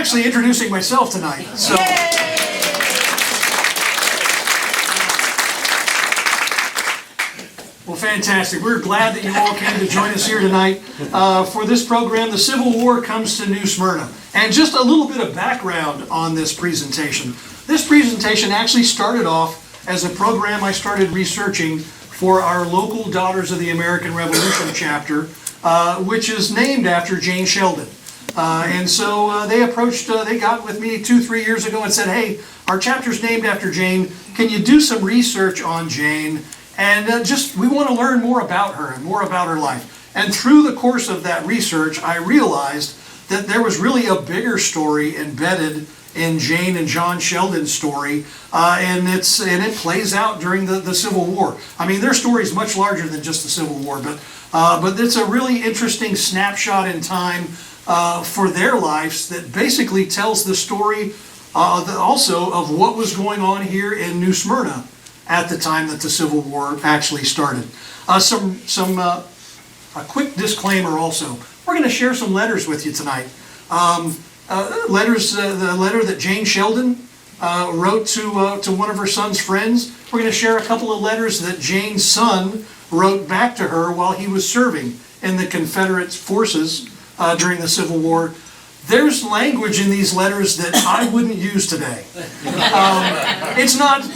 actually introducing myself tonight. So. Well, fantastic. We're glad that you all came to join us here tonight for this program. The Civil War comes to New Smyrna. And just a little bit of background on this presentation. This presentation actually started off as a program I started researching for our local Daughters of the American Revolution chapter, which is named after Jane Sheldon. And so they got with me 2-3 years ago and said, hey, our chapter's named after Jane. Can you do some research on Jane? And we want to learn more about her and more about her life. And through the course of that research, I realized that there was really a bigger story embedded in Jane and John Sheldon's story, and it plays out during the Civil War. I mean, their story is much larger than just the Civil War, but it's a really interesting snapshot in time for their lives that basically tells the story also of what was going on here in New Smyrna at the time that the Civil War actually started. A quick disclaimer also. We're going to share some letters with you tonight. The letter that Jane Sheldon wrote to one of her son's friends. We're going to share a couple of letters that Jane's son wrote back to her while he was serving in the Confederate forces during the Civil War. There's language in these letters that I wouldn't use today.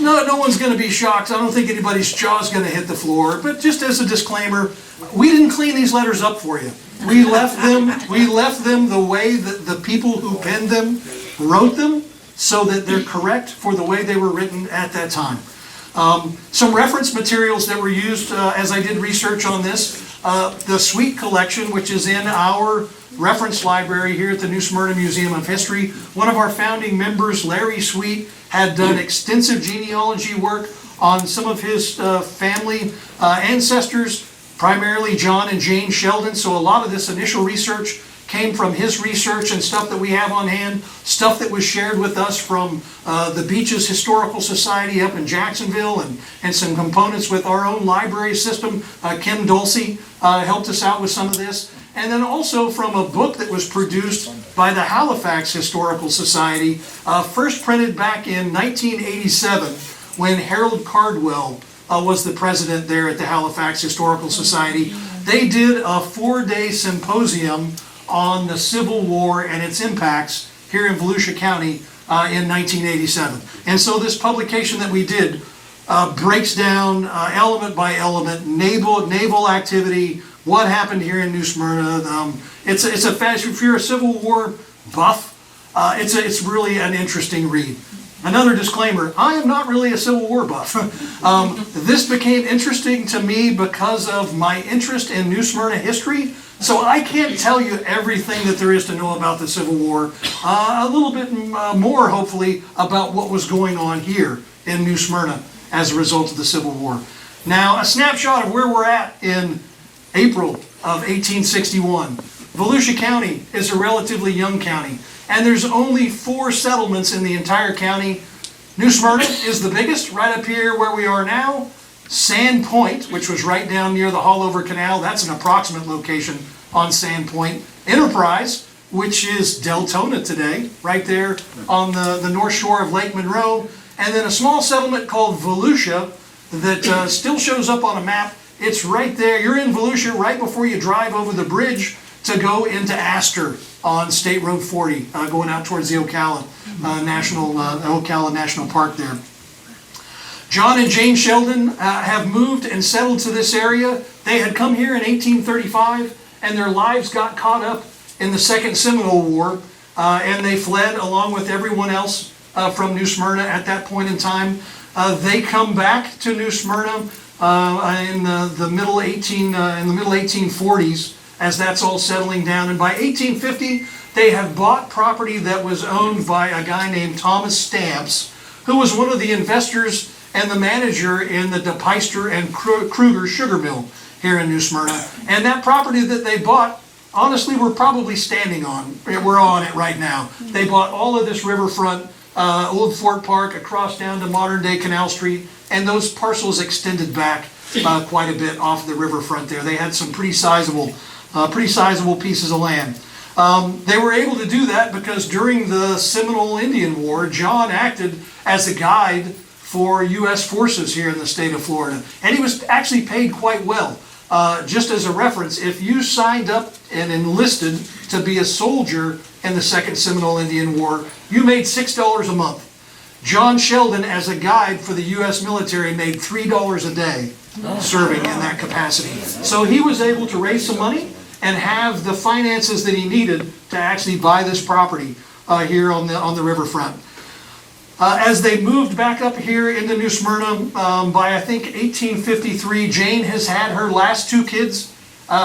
No one's going to be shocked. I don't think anybody's jaw's going to hit the floor. But just as a disclaimer, we didn't clean these letters up for you. We left them the way that the people who penned them wrote them, so that they're correct for the way they were written at that time. Some reference materials that were used as I did research on this. The Sweet collection, which is in our reference library here at the New Smyrna Museum of History. One of our founding members, Larry Sweet, had done extensive genealogy work on some of his family ancestors, primarily John and Jane Sheldon. So a lot of this initial research came from his research and stuff that we have on hand, stuff that was shared with us from the Beaches Historical Society up in Jacksonville, and some components with our own library system. Kim Dulce helped us out with some of this. And then also from a book that was produced by the Halifax Historical Society, first printed back in 1987 when Harold Cardwell was the president there at the Halifax Historical Society. They did a 4-day symposium on the Civil War and its impacts here in Volusia County in 1987. And so this publication that we did breaks down element by element, naval activity, what happened here in New Smyrna. It's a if you're a Civil War buff, it's really an interesting read. Another disclaimer, I am not really a Civil War buff. This became interesting to me because of my interest in New Smyrna history. So I can't tell you everything that there is to know about the Civil War. A little bit more, hopefully, about what was going on here in New Smyrna as a result of the Civil War. Now, a snapshot of where we're at in April of 1861. Volusia County is a relatively young county, and there's only 4 settlements in the entire county. New Smyrna is the biggest, right up here where we are now. Sand Point, which was right down near the Haulover Canal, that's an approximate location on Sand Point. Enterprise, which is Deltona today, right there on the north shore of Lake Monroe. And then a small settlement called Volusia that still shows up on a map. It's right there. You're in Volusia right before you drive over the bridge to go into Astor on State Road 40, going out towards the Ocala National Park there. John and Jane Sheldon have moved and settled to this area. They had come here in 1835, and their lives got caught up in the Second Seminole War, and they fled along with everyone else from New Smyrna at that point in time. They come back to New Smyrna in the middle 1840s, as that's all settling down. And by 1850, they have bought property that was owned by a guy named Thomas Stamps, who was one of the investors and the manager in the DePeyster and Kruger sugar mill here in New Smyrna. And that property that they bought, honestly, we're probably standing on. We're on it right now. They bought all of this riverfront, Old Fort Park, across down to modern-day Canal Street, and those parcels extended back quite a bit off the riverfront there. They had some pretty sizable pieces of land. They were able to do that because during the Seminole Indian War, John acted as a guide for U.S. forces here in the state of Florida. And he was actually paid quite well. Just as a reference, if you signed up and enlisted to be a soldier in the Second Seminole Indian War, you made $6 a month. John Sheldon, as a guide for the U.S. military, made $3 a day serving in that capacity. So he was able to raise some money and have the finances that he needed to actually buy this property here on the riverfront. As they moved back up here into New Smyrna, by I think 1853, Jane has had her last 2 kids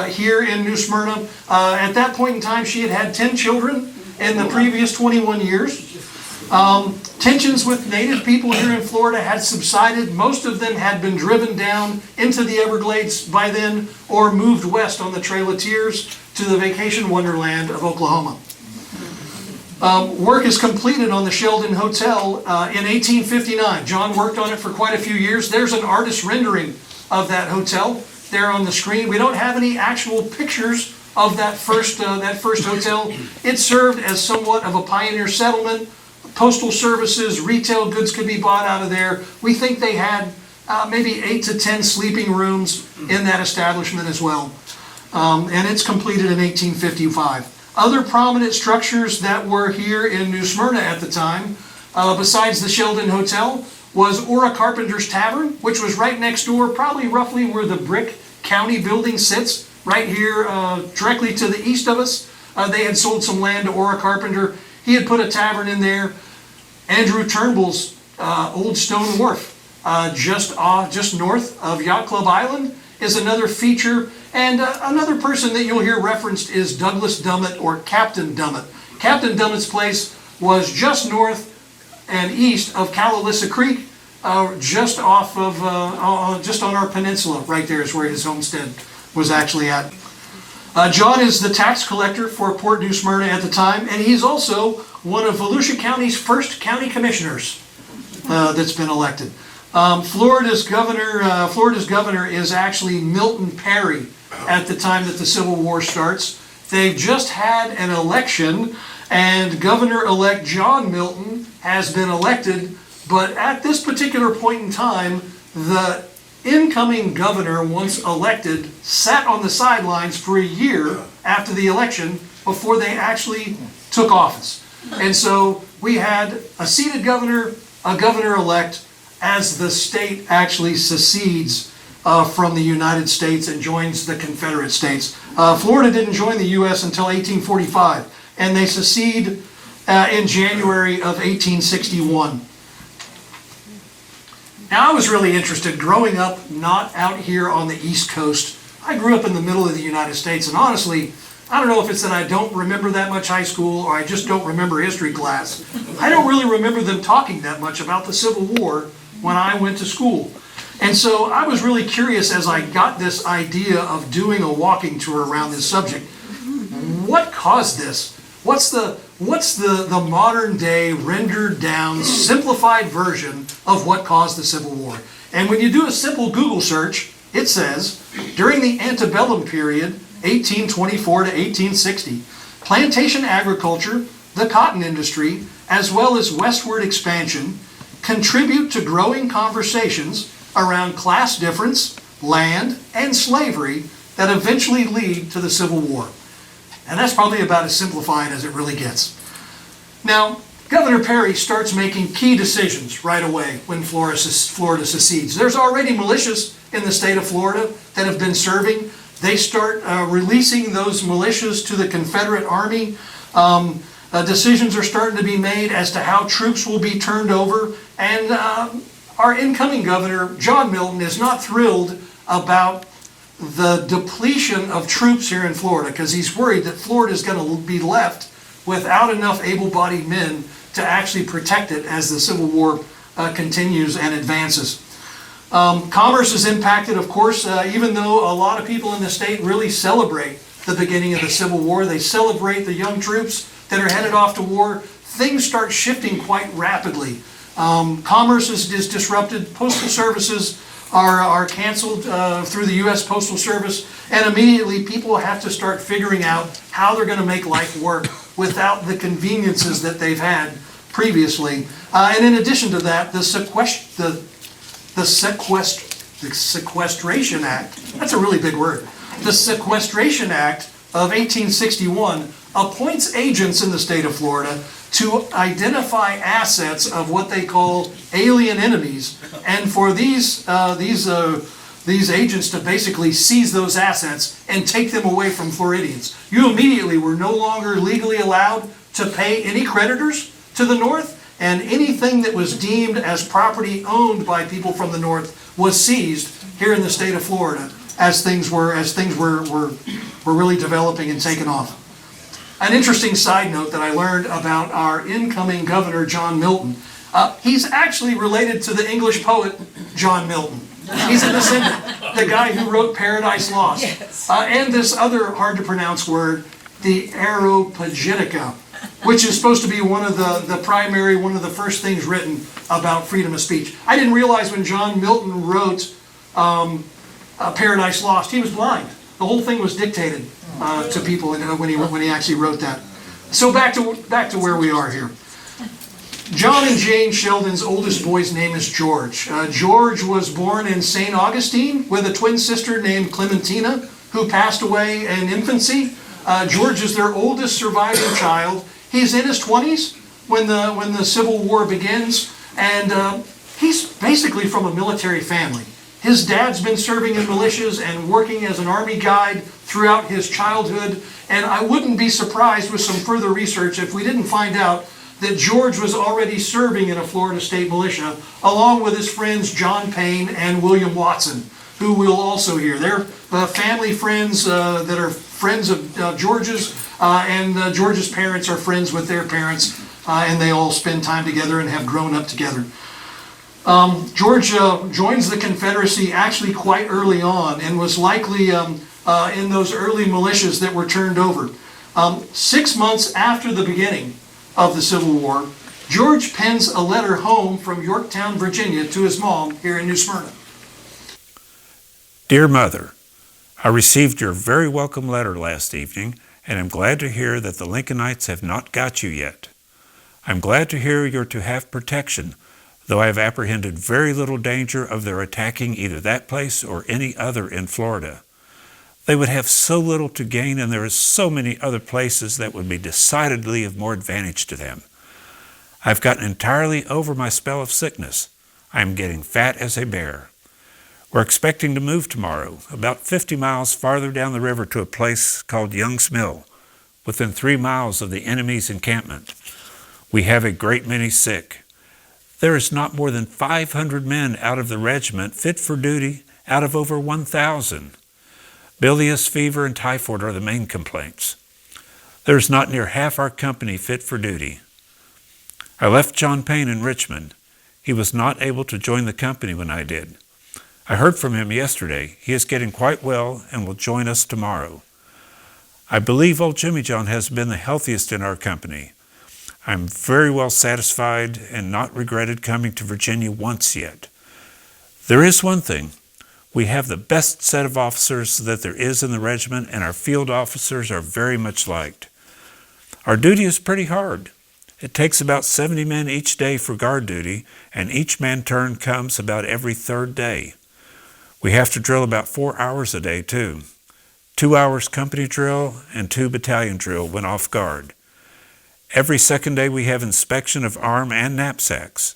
here in New Smyrna. At that point in time, she had had 10 children in the previous 21 years. Tensions with native people here in Florida had subsided. Most of them had been driven down into the Everglades by then or moved west on the Trail of Tears to the vacation wonderland of Oklahoma. Work is completed on the Sheldon Hotel in 1859. John worked on it for quite a few years. There's an artist's rendering of that hotel there on the screen. We don't have any actual pictures of that first hotel. It served as somewhat of a pioneer settlement. Postal services, retail goods could be bought out of there. We think they had maybe 8 to 10 sleeping rooms in that establishment as well. And it's completed in 1855. Other prominent structures that were here in New Smyrna at the time, besides the Sheldon Hotel, was Ora Carpenter's Tavern, which was right next door, probably roughly where the Brick County building sits, right here directly to the east of us. They had sold some land to Ora Carpenter. He had put a tavern in there. Andrew Turnbull's Old Stone Wharf, just north of Yacht Club Island, is another feature. And another person that you'll hear referenced is Douglas Dummett, or Captain Dummett. Captain Dummett's place was just north and east of Calalissa Creek, just off of, just on our peninsula. Right there is where his homestead was actually at. John is the tax collector for Port New Smyrna at the time, and he's also one of Volusia County's first county commissioners that's been elected. Florida's governor is actually Milton Perry at the time that the Civil War starts. They've just had an election, and Governor-elect John Milton has been elected, but at this particular point in time, the incoming governor, once elected, sat on the sidelines for a year after the election before they actually took office. And so we had a seated governor, a governor-elect, as the state actually secedes from the United States and joins the Confederate States. Florida didn't join the U.S. until 1845, and they secede in January of 1861. Now, I was really interested growing up not out here on the East Coast. I grew up in the middle of the United States, and honestly, I don't know if it's that I don't remember that much high school or I just don't remember history class. I don't really remember them talking that much about the Civil War when I went to school. And so I was really curious as I got this idea of doing a walking tour around this subject. What caused this? What's the modern day rendered down simplified version of what caused the Civil War? And when you do a simple Google search, it says during the antebellum period, 1824 to 1860, plantation agriculture, the cotton industry, as well as westward expansion, contribute to growing conversations around class difference, land, and slavery that eventually lead to the Civil War. And that's probably about as simplified as it really gets. Now, Governor Perry starts making key decisions right away when Florida secedes. There's already militias in the state of Florida that have been serving. They start releasing those militias to the Confederate Army. Decisions are starting to be made as to how troops will be turned over. And our incoming governor, John Milton, is not thrilled about the depletion of troops here in Florida because he's worried that Florida is going to be left without enough able-bodied men to actually protect it as the Civil War continues and advances. Commerce is impacted, of course, even though a lot of people in the state really celebrate the beginning of the Civil War. They celebrate the young troops that are headed off to war. Things start shifting quite rapidly. Commerce is disrupted. Postal services are canceled through the U.S. Postal Service, and immediately people have to start figuring out how they're going to make life work without the conveniences that they've had previously. And in addition to that, the Sequestration Act, that's a really big word. The Sequestration Act of 1861 appoints agents in the state of Florida to identify assets of what they call alien enemies, and for these agents to basically seize those assets and take them away from Floridians. You immediately were no longer legally allowed to pay any creditors to the north, and anything that was deemed as property owned by people from the north was seized here in the state of Florida as things were really developing and taking off. An interesting side note that I learned about our incoming governor, John Milton. He's actually related to the English poet John Milton. He's a descendant, the guy who wrote Paradise Lost. Yes. And this other hard to pronounce word, the Areopagitica, which is supposed to be one of the first things written about freedom of speech. I didn't realize when John Milton wrote Paradise Lost, he was blind. The whole thing was dictated to people when he actually wrote that. So back to where we are here. John and Jane Sheldon's oldest boy's name is George. George was born in St. Augustine with a twin sister named Clementina, who passed away in infancy. George is their oldest surviving child. He's in his 20s when the Civil War begins, and he's basically from a military family. His dad's been serving in militias and working as an army guide throughout his childhood, and I wouldn't be surprised with some further research if we didn't find out that George was already serving in a Florida State militia, along with his friends John Payne and William Watson, who we'll also hear. They're family friends that are friends of George's, and George's parents are friends with their parents, and they all spend time together and have grown up together. George joins the Confederacy actually quite early on, and was likely in those early militias that were turned over. 6 months after the beginning of the Civil War, George pens a letter home from Yorktown, Virginia, to his mom here in New Smyrna. Dear Mother, I received your very welcome letter last evening, and am glad to hear that the Lincolnites have not got you yet. I'm glad to hear you're to have protection, though I have apprehended very little danger of their attacking either that place or any other in Florida. They would have so little to gain, and there are so many other places that would be decidedly of more advantage to them. I've gotten entirely over my spell of sickness. I am getting fat as a bear. We're expecting to move tomorrow, about 50 miles farther down the river to a place called Young's Mill, within 3 miles of the enemy's encampment. We have a great many sick. There is not more than 500 men out of the regiment fit for duty out of over 1,000. Bilious fever and typhoid are the main complaints. There is not near half our company fit for duty. I left John Payne in Richmond. He was not able to join the company when I did. I heard from him yesterday. He is getting quite well and will join us tomorrow. I believe old Jimmy John has been the healthiest in our company. I am very well satisfied and not regretted coming to Virginia once yet. There is one thing. We have the best set of officers that there is in the regiment, and our field officers are very much liked. Our duty is pretty hard. It takes about 70 men each day for guard duty, and each man turn comes about every third day. We have to drill about 4 hours a day, too. 2 hours company drill and 2 battalion drill when off guard. Every second day we have inspection of arm and knapsacks.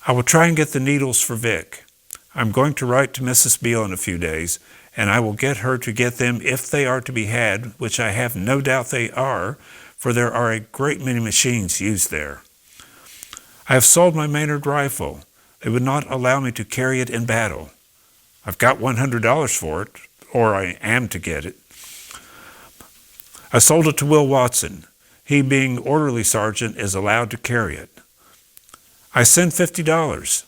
I will try and get the needles for Vic. I'm going to write to Mrs. Beale in a few days, and I will get her to get them if they are to be had, which I have no doubt they are, for there are a great many machines used there. I have sold my Maynard rifle. They would not allow me to carry it in battle. I've got $100 for it, or I am to get it. I sold it to Will Watson. He, being orderly sergeant, is allowed to carry it. I send $50.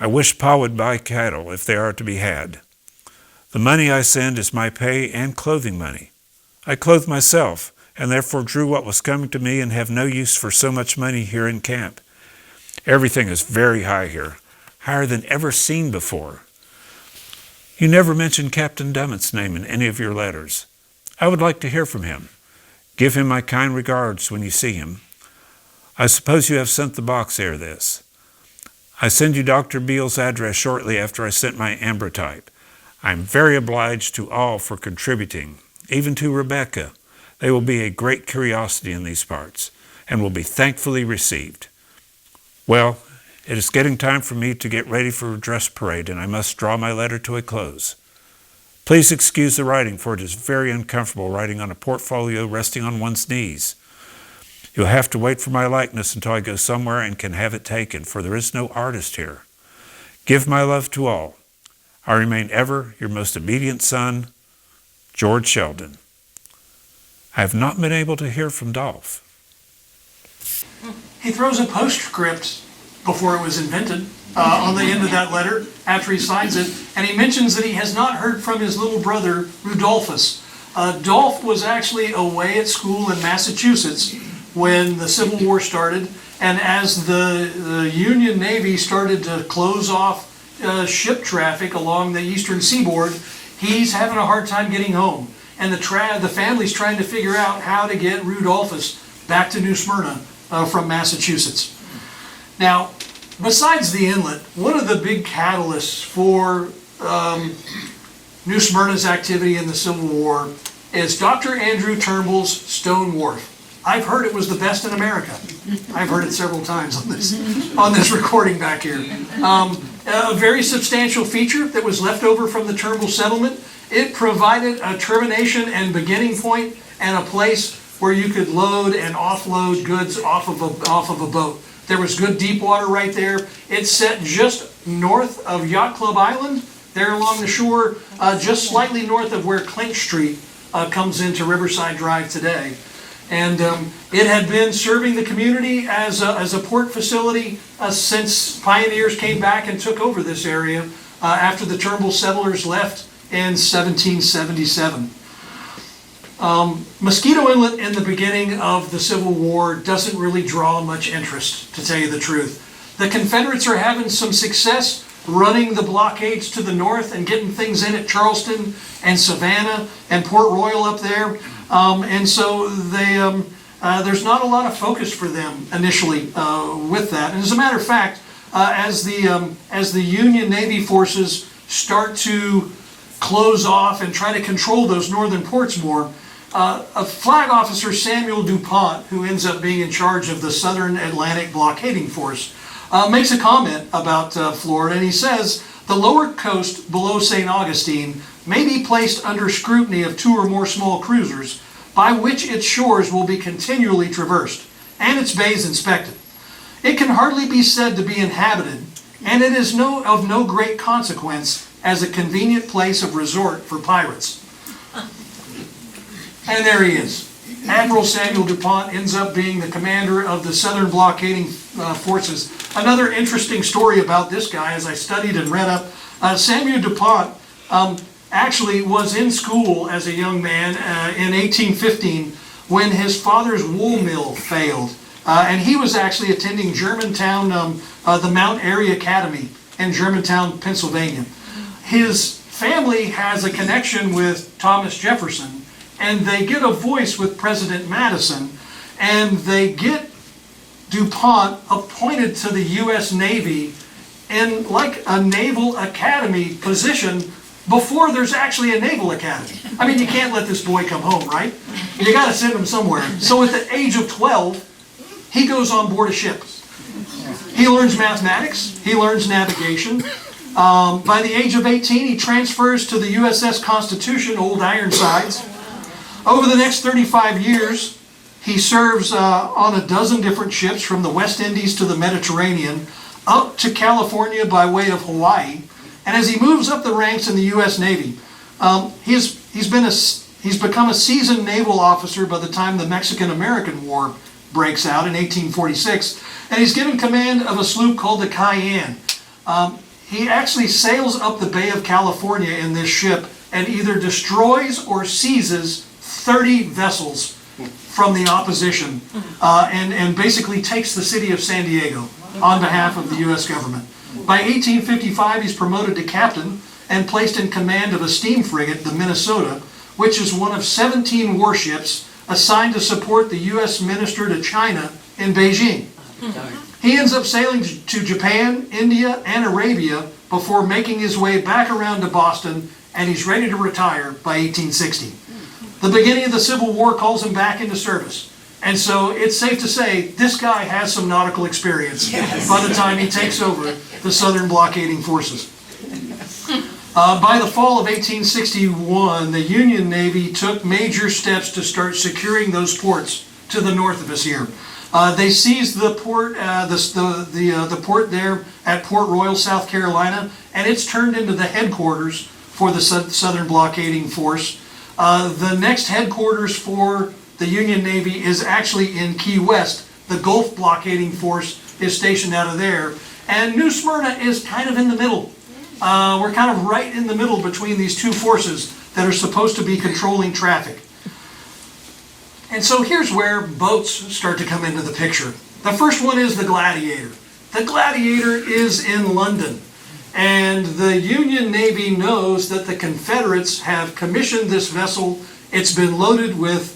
I wish Pa would buy cattle if they are to be had. The money I send is my pay and clothing money. I clothe myself, and therefore drew what was coming to me and have no use for so much money here in camp. Everything is very high here. higher than ever seen before. You never mention Captain Dummett's name in any of your letters. I would like to hear from him. Give him my kind regards when you see him. I suppose you have sent the box ere this. I send you Dr. Beale's address shortly after I sent my ambrotype. I am very obliged to all for contributing, even to Rebecca. They will be a great curiosity in these parts, and will be thankfully received. Well, it is getting time for me to get ready for dress parade, and I must draw my letter to a close. Please excuse the writing, for it is very uncomfortable writing on a portfolio resting on one's knees. You'll have to wait for my likeness until I go somewhere and can have it taken, for there is no artist here. Give my love to all. I remain ever your most obedient son, George Sheldon. I have not been able to hear from Dolph. He throws a postscript before it was invented on the end of that letter after he signs it, and he mentions that he has not heard from his little brother Rudolphus. Dolph was actually away at school in Massachusetts when the Civil War started, and as the Union Navy started to close off ship traffic along the eastern seaboard, he's having a hard time getting home. And the family's trying to figure out how to get Rudolphus back to New Smyrna from Massachusetts. Now, besides the inlet, one of the big catalysts for New Smyrna's activity in the Civil War is Dr. Andrew Turnbull's Stone Wharf. I've heard it was the best in America. I've heard it several times on this recording back here. A very substantial feature that was left over from the Turnbull settlement. It provided a termination and beginning point and a place where you could load and offload goods off of a boat. There was good deep water right there. It's set just north of Yacht Club Island, there along the shore, just slightly north of where Clinch Street comes into Riverside Drive today. And it had been serving the community as a port facility since pioneers came back and took over this area after the Turnbull settlers left in 1777. Mosquito Inlet in the beginning of the Civil War doesn't really draw much interest, to tell you the truth. The Confederates are having some success running the blockades to the north and getting things in at Charleston and Savannah and Port Royal up there. And so there's not a lot of focus for them initially with that. And as a matter of fact, as the Union Navy forces start to close off and try to control those northern ports more, a flag officer, Samuel DuPont, who ends up being in charge of the Southern Atlantic blockading force, makes a comment about Florida, and he says, the lower coast below St. Augustine may be placed under scrutiny of 2 or more small cruisers, by which its shores will be continually traversed, and its bays inspected. It can hardly be said to be inhabited, and it is of no great consequence as a convenient place of resort for pirates. And there he is. Admiral Samuel DuPont ends up being the commander of the Southern blockading forces. Another interesting story about this guy, as I studied and read up, Samuel DuPont actually was in school as a young man in 1815 when his father's wool mill failed. And he was actually attending Germantown, the Mount Airy Academy in Germantown, Pennsylvania. His family has a connection with Thomas Jefferson, and they get a voice with President Madison, and they get DuPont appointed to the U.S. Navy in like a naval academy position before there's actually a naval academy. I mean, you can't let this boy come home, right? You got to send him somewhere. So at the age of 12, he goes on board a ship. He learns mathematics. He learns navigation. By the age of 18, he transfers to the USS Constitution, Old Ironsides. Over the next 35 years, he serves on a dozen different ships from the West Indies to the Mediterranean, up to California by way of Hawaii. And as he moves up the ranks in the U.S. Navy, he's become a seasoned naval officer by the time the Mexican-American War breaks out in 1846, and he's given command of a sloop called the Cayenne. He actually sails up the Bay of California in this ship and either destroys or seizes 30 vessels from the opposition and basically takes the city of San Diego on behalf of the U.S. government. By 1855, he's promoted to captain and placed in command of a steam frigate, the Minnesota, which is one of 17 warships assigned to support the U.S. minister to China in Beijing. He ends up sailing to Japan, India, and Arabia before making his way back around to Boston, and he's ready to retire by 1860. The beginning of the Civil War calls him back into service. And so it's safe to say this guy has some nautical experience by the time he takes over the Southern blockading forces. By the fall of 1861, the Union Navy took major steps to start securing those ports to the north of us here. They seized the port, the port there at Port Royal, South Carolina, and it's turned into the headquarters for the Southern blockading force. The next headquarters for the Union Navy is actually in Key West. The Gulf blockading force is stationed out of there. And New Smyrna is kind of in the middle. We're kind of right in the middle between these two forces that are supposed to be controlling traffic. And so here's where boats start to come into the picture. The first one is the Gladiator. The Gladiator is in London. And the Union Navy knows that the Confederates have commissioned this vessel. It's been loaded with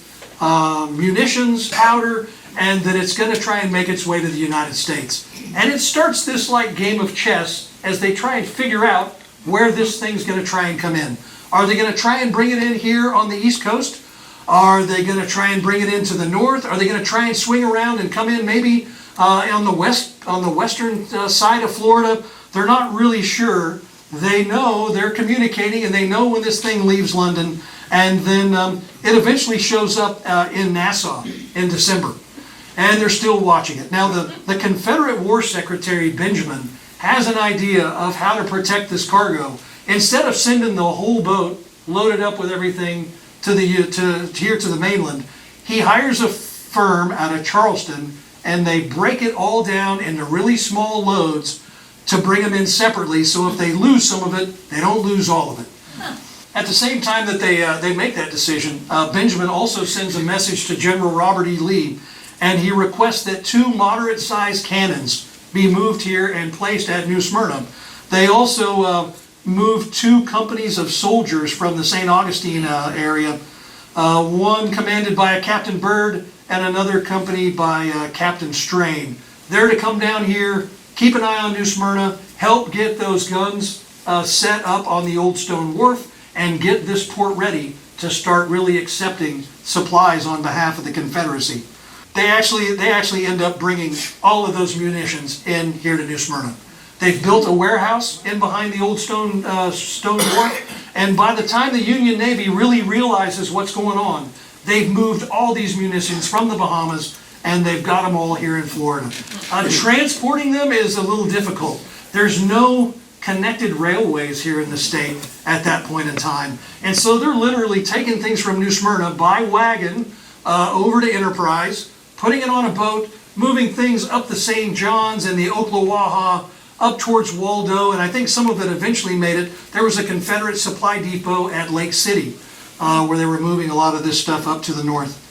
munitions, powder, and that it's going to try and make its way to the United States. And it starts this like game of chess as they try and figure out where this thing's going to try and come in. Are they going to try and bring it in here on the East Coast? Are they going to try and bring it into the north? Are they going to try and swing around and come in maybe on the western side of Florida? They're not really sure. They know they're communicating, and they know when this thing leaves London, and then it eventually shows up in Nassau in December, and they're still watching it. Now the Confederate War Secretary Benjamin has an idea of how to protect this cargo. Instead of sending the whole boat loaded up with everything to here to the mainland, he hires a firm out of Charleston, and they break it all down into really small loads to bring them in separately, so if they lose some of it, they don't lose all of it. At the same time that they make that decision, Benjamin also sends a message to General Robert E. Lee, and he requests that 2 moderate-sized cannons be moved here and placed at New Smyrna. They also moved 2 companies of soldiers from the St. Augustine area, one commanded by a Captain Byrd and another company by Captain Strain. They're to come down here, keep an eye on New Smyrna, help get those guns set up on the old stone wharf, and get this port ready to start really accepting supplies on behalf of the Confederacy. They actually end up bringing all of those munitions in here to New Smyrna. They've built a warehouse in behind the old stone wharf, and by the time the Union Navy really realizes what's going on, they've moved all these munitions from the Bahamas, and they've got them all here in Florida. Transporting them is a little difficult. There's no connected railways here in the state at that point in time, and so they're literally taking things from New Smyrna by wagon over to Enterprise, putting it on a boat, moving things up the St. John's and the Ocklawaha, up towards Waldo, and I think some of it eventually made it. There was a Confederate supply depot at Lake City where they were moving a lot of this stuff up to the north.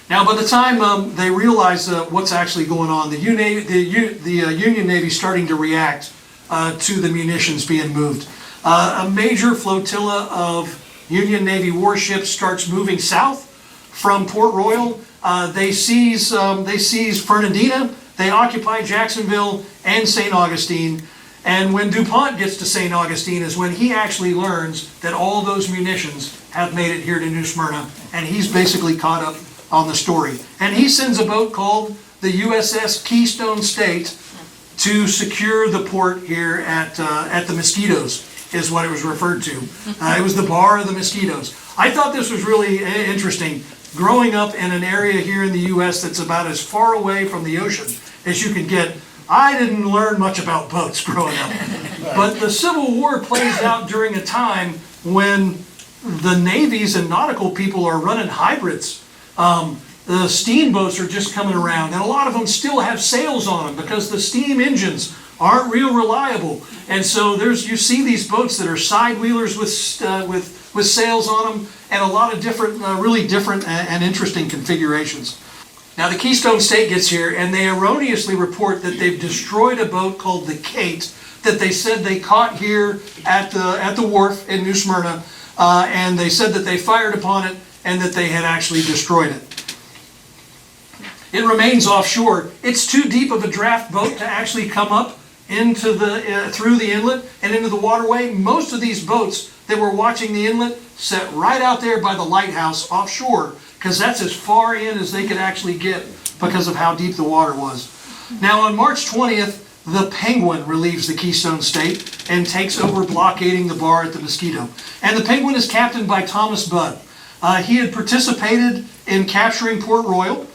Now, by the time they realize what's actually going on, the Union Navy is starting to react to the munitions being moved. A major flotilla of Union Navy warships starts moving south from Port Royal. They seize Fernandina, they occupy Jacksonville and St. Augustine, and when DuPont gets to St. Augustine is when he actually learns that all those munitions have made it here to New Smyrna, and he's basically caught up on the story. And he sends a boat called the USS Keystone State to secure the port here at the Mosquitoes, is what it was referred to. It was the bar of the Mosquitoes. I thought this was really interesting. Growing up in an area here in the U.S. that's about as far away from the ocean as you can get, I didn't learn much about boats growing up. But the Civil War plays out during a time when the navies and nautical people are running hybrids. The steamboats are just coming around, and a lot of them still have sails on them because the steam engines aren't real reliable. And so you see these boats that are side wheelers with sails on them, and a lot of different, really different and interesting configurations. Now the Keystone State gets here, and they erroneously report that they've destroyed a boat called the Kate that they said they caught here at the wharf in New Smyrna, and they said that they fired upon it and that they had actually destroyed it. It remains offshore. It's too deep of a draft boat to actually come up into through the inlet and into the waterway. Most of these boats that were watching the inlet set right out there by the lighthouse offshore, because that's as far in as they could actually get because of how deep the water was. Now on March 20th, the Penguin relieves the Keystone State and takes over blockading the bar at the Mosquito. And the Penguin is captained by Thomas Budd. He had participated in capturing Port Royal.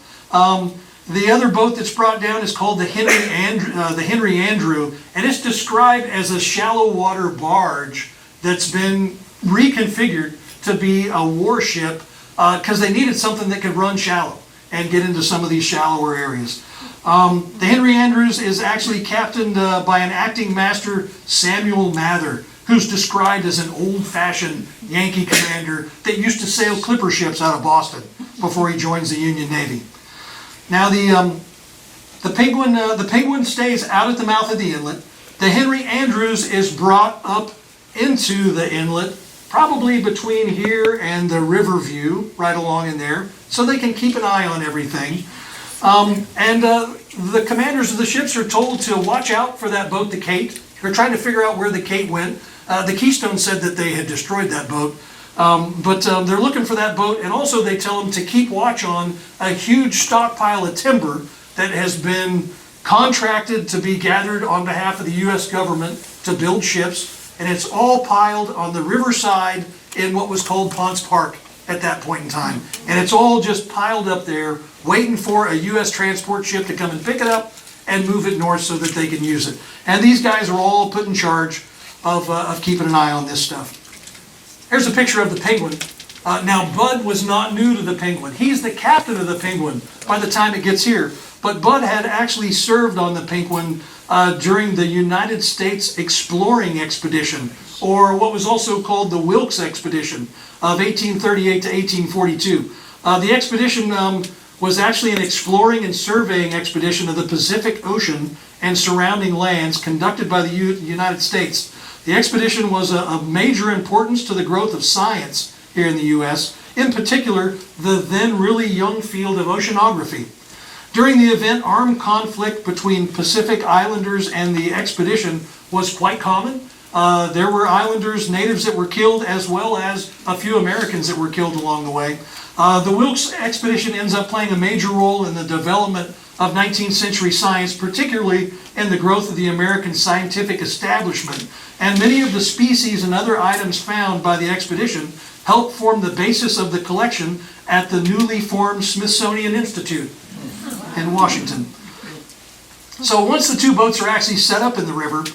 The other boat that's brought down is called the Henry Andrew, and it's described as a shallow water barge that's been reconfigured to be a warship because they needed something that could run shallow and get into some of these shallower areas. The Henry Andrews is actually captained by an acting master, Samuel Mather, who's described as an old-fashioned Yankee commander that used to sail clipper ships out of Boston before he joins the Union Navy. Now the Penguin stays out at the mouth of the inlet. The Henry Andrews is brought up into the inlet, probably between here and the river view, right along in there, so they can keep an eye on everything. The commanders of the ships are told to watch out for that boat, the Kate. They're trying to figure out where the Kate went. The Keystone said that they had destroyed that boat. But they're looking for that boat, and also they tell them to keep watch on a huge stockpile of timber that has been contracted to be gathered on behalf of the U.S. government to build ships, and it's all piled on the riverside in what was called Ponce Park at that point in time. And it's all just piled up there, waiting for a U.S. transport ship to come and pick it up and move it north so that they can use it. And these guys are all put in charge of keeping an eye on this stuff. Here's a picture of the Penguin. Now, Bud was not new to the Penguin. He's the captain of the Penguin by the time it gets here. But Bud had actually served on the Penguin during the United States Exploring Expedition, or what was also called the Wilkes Expedition of 1838 to 1842. The expedition was actually an exploring and surveying expedition of the Pacific Ocean and surrounding lands conducted by the United States. The expedition was of major importance to the growth of science here in the U.S., in particular, the then really young field of oceanography. During the event, armed conflict between Pacific Islanders and the expedition was quite common. There were Islanders, natives that were killed, as well as a few Americans that were killed along the way. The Wilkes expedition ends up playing a major role in the development of 19th century science, particularly in the growth of the American scientific establishment. And many of the species and other items found by the expedition helped form the basis of the collection at the newly formed Smithsonian Institute in Washington. So once the two boats are actually set up in the river,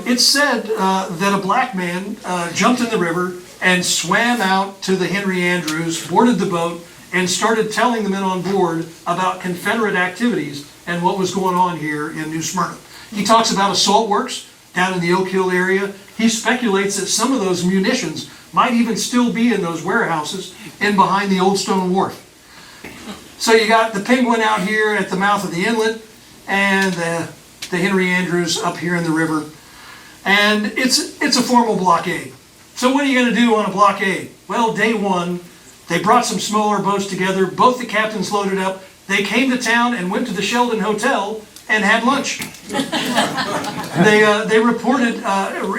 it's said that a black man jumped in the river and swam out to the Henry Andrews, boarded the boat, and started telling the men on board about Confederate activities and what was going on here in New Smyrna. He talks about assault works down in the Oak Hill area. He speculates that some of those munitions might even still be in those warehouses in behind the old stone wharf. So you got the Penguin out here at the mouth of the inlet, and the Henry Andrews up here in the river. And it's a formal blockade. So what are you going to do on a blockade? Well, day one, they brought some smaller boats together. Both the captains loaded up. They came to town and went to the Sheldon Hotel and had lunch. They reported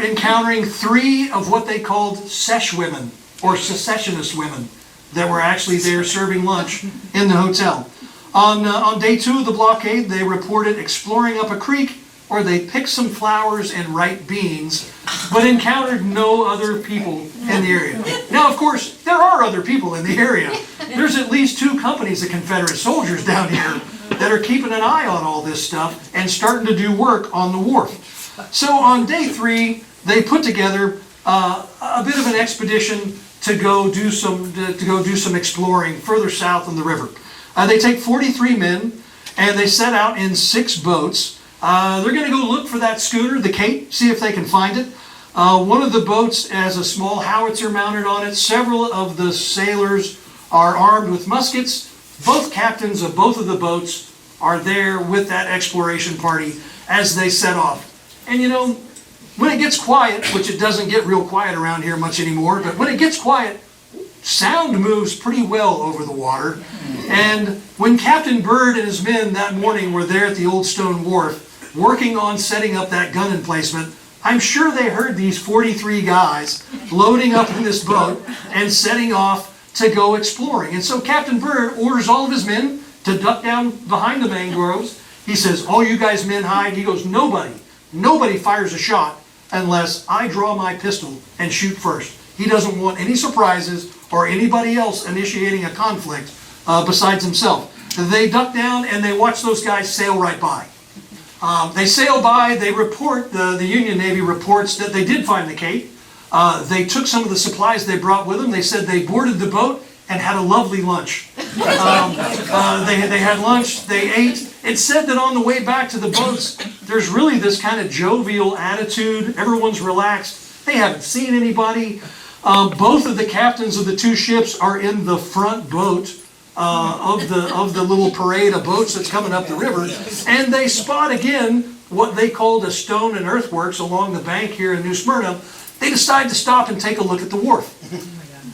encountering 3 of what they called sesh women, or secessionist women, that were actually there serving lunch in the hotel. On day 2 of the blockade, they reported exploring up a creek, or they picked some flowers and ripe beans, but encountered no other people in the area. Now, of course, there are other people in the area. There's at least 2 companies of Confederate soldiers down here that are keeping an eye on all this stuff and starting to do work on the wharf. So on day 3, they put together a bit of an expedition to go do some exploring further south on the river. They take 43 men, and they set out in 6 boats. They're going to go look for that schooner, the Kate, see if they can find it. One of the boats has a small howitzer mounted on it. Several of the sailors are armed with muskets. both captains of both of the boats are there with that exploration party as they set off. And you know, when it gets quiet, which it doesn't get real quiet around here much anymore, but when it gets quiet, sound moves pretty well over the water. And when Captain Byrd and his men that morning were there at the Old Stone Wharf, working on setting up that gun emplacement, I'm sure they heard these 43 guys loading up in this boat and setting off to go exploring. And so Captain Byrd orders all of his men to duck down behind the mangroves. He says, all you guys men hide. He goes, nobody fires a shot unless I draw my pistol and shoot first. He doesn't want any surprises or anybody else initiating a conflict besides himself. They duck down and they watch those guys sail right by. They sail by, they report, the Union Navy reports that they did find the Cape. They took some of the supplies they brought with them. They said they boarded the boat and had a lovely lunch. They had lunch, they ate. It's said that on the way back to the boats, there's really this kind of jovial attitude. Everyone's relaxed. They haven't seen anybody. Both of the captains of the two ships are in the front boat of the little parade of boats that's coming up the river, and they spot again what they called a stone and earthworks along the bank here in New Smyrna. They decide to stop and take a look at the wharf.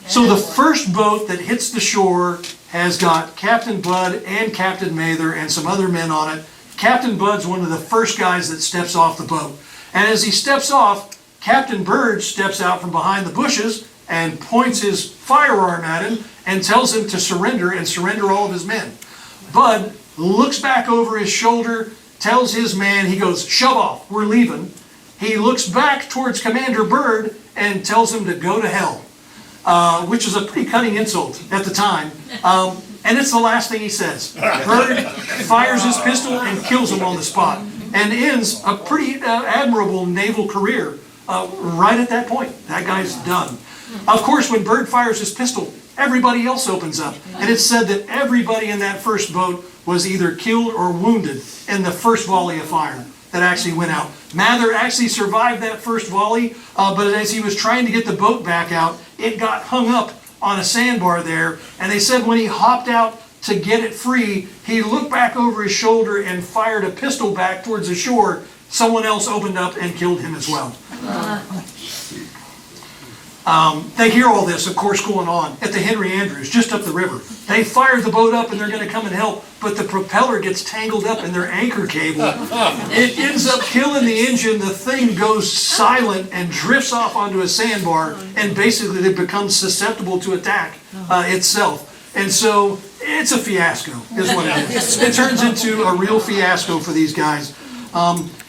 So the first boat that hits the shore has got Captain Budd and Captain Mather and some other men on it. Captain Budd's one of the first guys that steps off the boat. And as he steps off, Captain Byrd steps out from behind the bushes and points his firearm at him and tells him to surrender and surrender all of his men. Budd looks back over his shoulder, tells his man, he goes, shove off, we're leaving. He looks back towards Commander Byrd and tells him to go to hell, which is a pretty cutting insult at the time. And it's the last thing he says. Byrd fires his pistol and kills him on the spot and ends a pretty admirable naval career right at that point. That guy's done. Of course, when Byrd fires his pistol, everybody else opens up. And it's said that everybody in that first boat was either killed or wounded in the first volley of fire that actually went out. Mather actually survived that first volley, but as he was trying to get the boat back out, it got hung up on a sandbar there. And they said when he hopped out to get it free, he looked back over his shoulder and fired a pistol back towards the shore. Someone else opened up and killed him as well. They hear all this, of course, going on at the Henry Andrews, just up the river. They fire the boat up and they're going to come and help, but the propeller gets tangled up in their anchor cable. It ends up killing the engine. The thing goes silent and drifts off onto a sandbar, and basically it becomes susceptible to attack itself. And so it's a fiasco, is what it is. It turns into a real fiasco for these guys.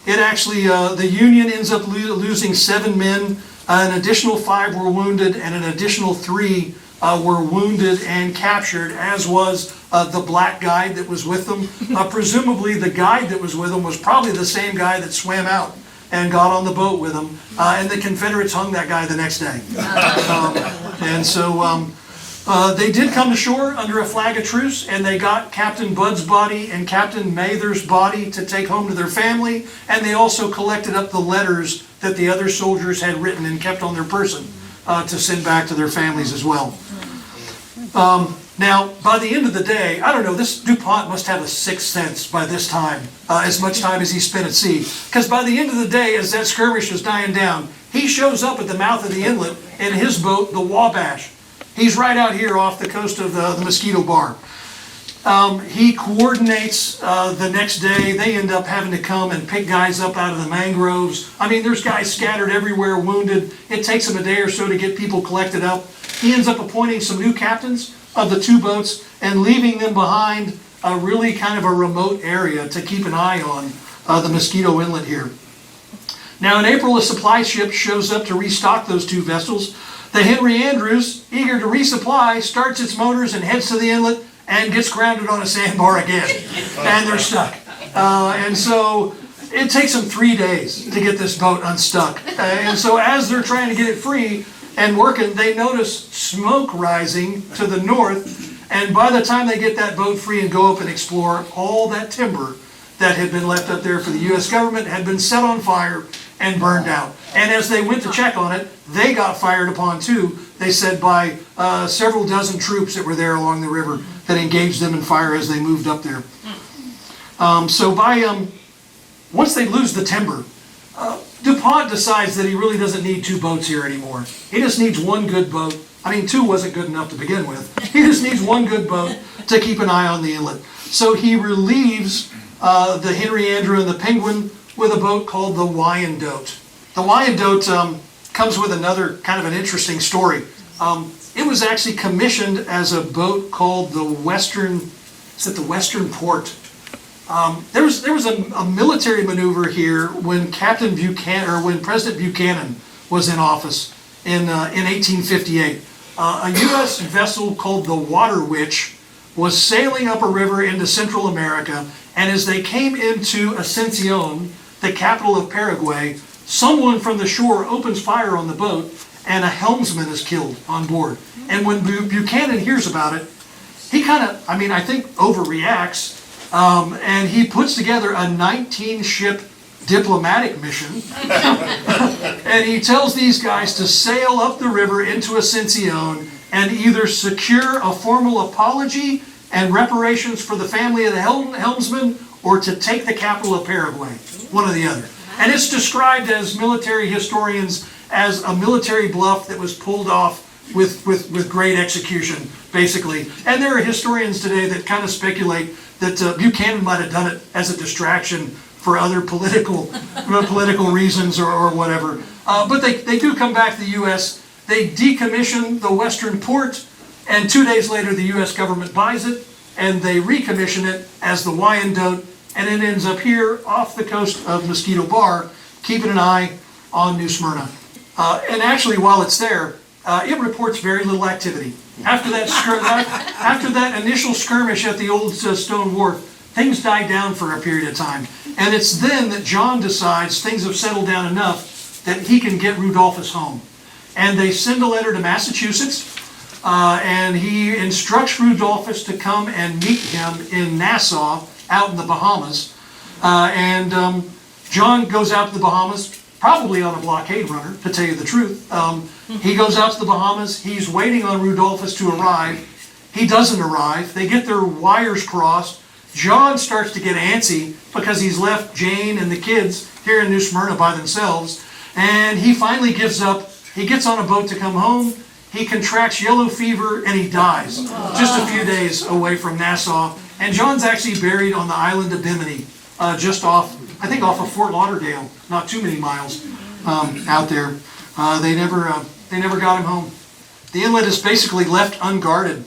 It actually, the Union ends up losing 7 men. An additional 5 were wounded, and an additional 3 were wounded and captured, as was the black guide that was with them. Presumably the guide that was with them was probably the same guy that swam out and got on the boat with them. And the Confederates hung that guy the next day. And so they did come to shore under a flag of truce, and they got Captain Budd's body and Captain Mather's body to take home to their family, and they also collected up the letters that the other soldiers had written and kept on their person to send back to their families as well. Now, by the end of the day, I don't know, this DuPont must have a sixth sense by this time, as much time as he spent at sea. Because by the end of the day, as that skirmish was dying down, he shows up at the mouth of the inlet in his boat, the Wabash. He's right out here off the coast of the Mosquito Bar. He coordinates the next day. They end up having to come and pick guys up out of the mangroves. I mean, there's guys scattered everywhere, wounded. It takes him a day or so to get people collected up. He ends up appointing some new captains of the 2 boats and leaving them behind a really kind of a remote area to keep an eye on the Mosquito Inlet here. Now in April, a supply ship shows up to restock those 2 vessels. The Henry Andrews, eager to resupply, starts its motors and heads to the inlet and gets grounded on a sandbar again. And they're stuck. And so it takes them 3 days to get this boat unstuck. And so as they're trying to get it free and working, they notice smoke rising to the north. And by the time they get that boat free and go up and explore, all that timber that had been left up there for the U.S. government had been set on fire, and burned out. And as they went to check on it, they got fired upon too, they said, by several dozen troops that were there along the river that engaged them in fire as they moved up there. Once they lose the timber, DuPont decides that he really doesn't need 2 boats here anymore. He just needs 1 good boat. I mean, 2 wasn't good enough to begin with. He just needs 1 good boat to keep an eye on the inlet. So he relieves the Henry Andrew and the Penguin with a boat called the Wyandotte. The Wyandotte comes with another kind of an interesting story. It was actually commissioned as a boat called the Western Port. There was a military maneuver here when when President Buchanan was in office in 1858. A U.S. vessel called the Water Witch was sailing up a river into Central America, and as they came into Ascension, the capital of Paraguay, someone from the shore opens fire on the boat, and a helmsman is killed on board. And when Buchanan hears about it, he kind of, I think, overreacts. And he puts together a 19-ship diplomatic mission. And he tells these guys to sail up the river into Ascension and either secure a formal apology and reparations for the family of the helmsman, or to take the capital of Paraguay, one or the other. And it's described as military historians as a military bluff that was pulled off with great execution, basically. And there are historians today that kind of speculate that Buchanan might have done it as a distraction for other political reasons or whatever. But they do come back to the U.S. They decommission the Western Port, and 2 days later the U.S. government buys it, and they recommission it as the Wyandotte, and it ends up here off the coast of Mosquito Bar, keeping an eye on New Smyrna. And actually, while it's there, it reports very little activity. After that initial skirmish at the old stone wharf, things die down for a period of time. And it's then that John decides things have settled down enough that he can get Rudolphus home. And they send a letter to Massachusetts, and he instructs Rudolphus to come and meet him in Nassau, out in the Bahamas. John goes out to the Bahamas, probably on a blockade runner, to tell you the truth. He goes out to the Bahamas. He's waiting on Rudolphus to arrive. He doesn't arrive. They get their wires crossed. John starts to get antsy because he's left Jane and the kids here in New Smyrna by themselves. And he finally gives up. He gets on a boat to come home. He contracts yellow fever and he dies just a few days away from Nassau. And John's actually buried on the island of Bimini, just off of Fort Lauderdale, not too many miles out there. They never got him home. The inlet is basically left unguarded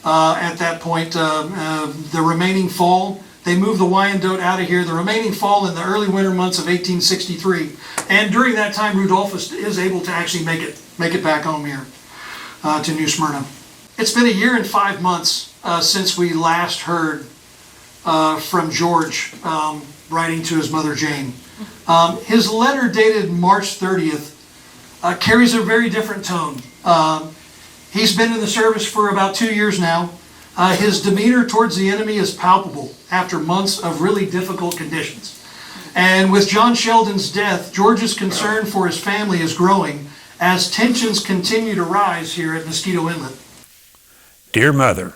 at that point. The remaining fall, they moved the Wyandotte out of here. The remaining fall in the early winter months of 1863, and during that time, Rudolphus is able to actually make it back home here to New Smyrna. It's been 1 year and 5 months since we last heard from George writing to his mother Jane. His letter dated March 30th carries a very different tone. He's been in the service for about 2 years now. His demeanor towards the enemy is palpable after months of really difficult conditions. And with John Sheldon's death, George's concern for his family is growing as tensions continue to rise here at Mosquito Inlet. Dear Mother,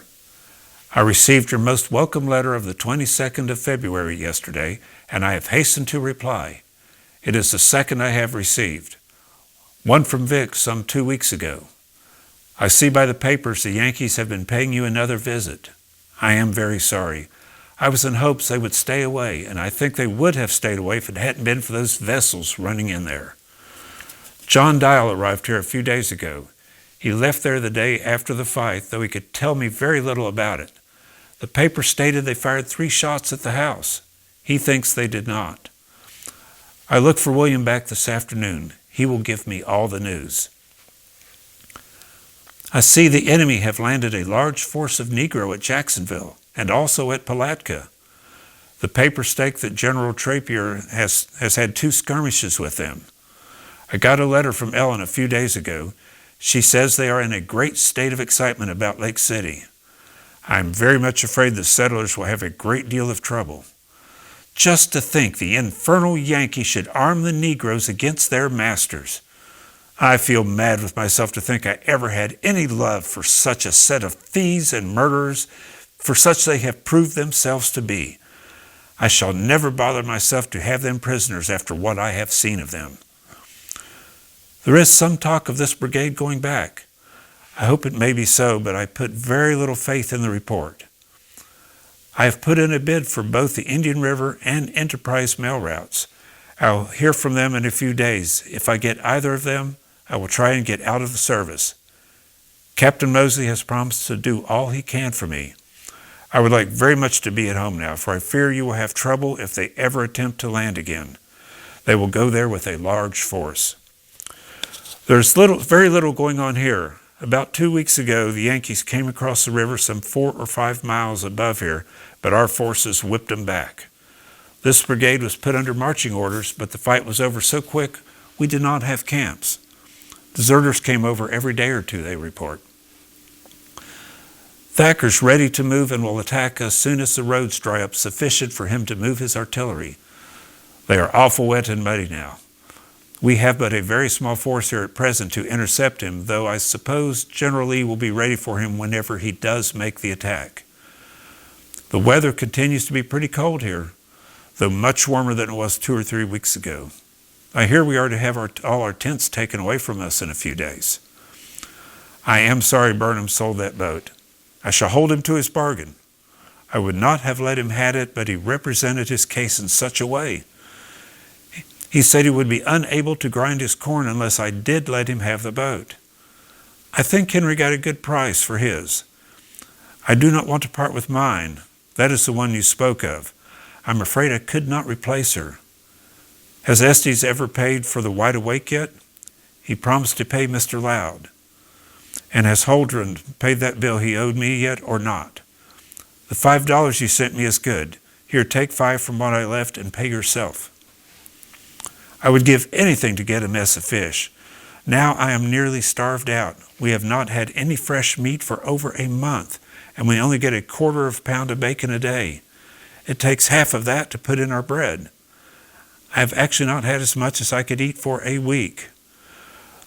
I received your most welcome letter of the 22nd of February yesterday, and I have hastened to reply. It is the second I have received. One from Vic some 2 weeks ago. I see by the papers the Yankees have been paying you another visit. I am very sorry. I was in hopes they would stay away, and I think they would have stayed away if it hadn't been for those vessels running in there. John Dial arrived here a few days ago. He left there the day after the fight, though he could tell me very little about it. The paper stated they fired 3 shots at the house. He thinks they did not. I look for William back this afternoon. He will give me all the news. I see the enemy have landed a large force of Negro at Jacksonville and also at Palatka. The paper state that General Trapier has had 2 skirmishes with them. I got a letter from Ellen a few days ago. She says they are in a great state of excitement about Lake City. I am very much afraid the settlers will have a great deal of trouble. Just to think the infernal Yankee should arm the Negroes against their masters. I feel mad with myself to think I ever had any love for such a set of thieves and murderers, for such they have proved themselves to be. I shall never bother myself to have them prisoners after what I have seen of them. There is some talk of this brigade going back. I hope it may be so, but I put very little faith in the report. I have put in a bid for both the Indian River and Enterprise mail routes. I'll hear from them in a few days. If I get either of them, I will try and get out of the service. Captain Mosley has promised to do all he can for me. I would like very much to be at home now, for I fear you will have trouble if they ever attempt to land again. They will go there with a large force. There's very little going on here. About 2 weeks ago, the Yankees came across the river some 4 or 5 miles above here, but our forces whipped them back. This brigade was put under marching orders, but the fight was over so quick we did not have camps. Deserters came over every day or two, they report. Thacker's ready to move and will attack as soon as the roads dry up sufficient for him to move his artillery. They are awful wet and muddy now. We have but a very small force here at present to intercept him, though I suppose General Lee will be ready for him whenever he does make the attack. The weather continues to be pretty cold here, though much warmer than it was 2 or 3 weeks ago. I hear we are to have all our tents taken away from us in a few days. I am sorry Burnham sold that boat. I shall hold him to his bargain. I would not have let him have it, but he represented his case in such a way. He said he would be unable to grind his corn unless I did let him have the boat. I think Henry got a good price for his. I do not want to part with mine. That is the one you spoke of. I'm afraid I could not replace her. Has Estes ever paid for the Wide Awake yet? He promised to pay Mr. Loud. And has Holdren paid that bill he owed me yet or not? The $5 you sent me is good. Here, take 5 from what I left and pay yourself. I would give anything to get a mess of fish. Now I am nearly starved out. We have not had any fresh meat for over a month, and we only get a quarter pound of bacon a day. It takes half of that to put in our bread. I have actually not had as much as I could eat for a week.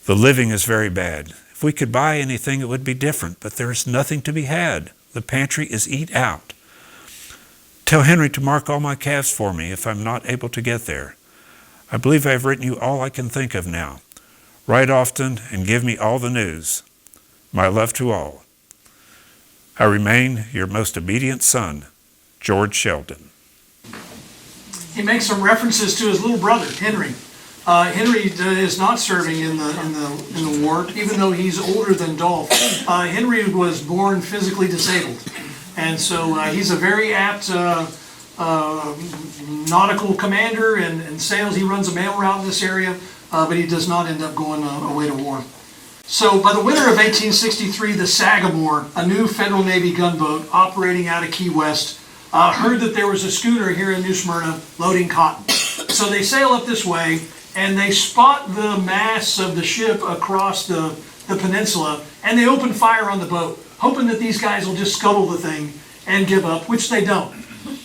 The living is very bad. If we could buy anything, it would be different, but there is nothing to be had. The pantry is eat out. Tell Henry to mark all my calves for me if I'm not able to get there. I believe I have written you all I can think of now. Write often and give me all the news. My love to all. I remain your most obedient son, George Sheldon. He makes some references to his little brother, Henry. Henry is not serving in the war, even though he's older than Dolph. Henry was born physically disabled, and so he's a very apt nautical commander and sails. He runs a mail route in this area, but he does not end up going away to war. So by the winter of 1863, the Sagamore, a new Federal Navy gunboat operating out of Key West, heard that there was a schooner here in New Smyrna loading cotton. So they sail up this way, and they spot the mass of the ship across the peninsula, and they open fire on the boat, hoping that these guys will just scuttle the thing and give up, which they don't.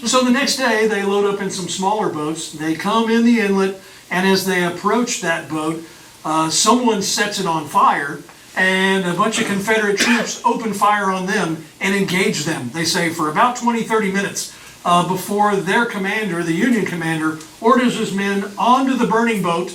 So the next day, they load up in some smaller boats. They come in the inlet, and as they approach that boat, someone sets it on fire, and a bunch of Confederate troops open fire on them and engage them, they say, for about 20-30 minutes before their commander, the Union commander, orders his men onto the burning boat.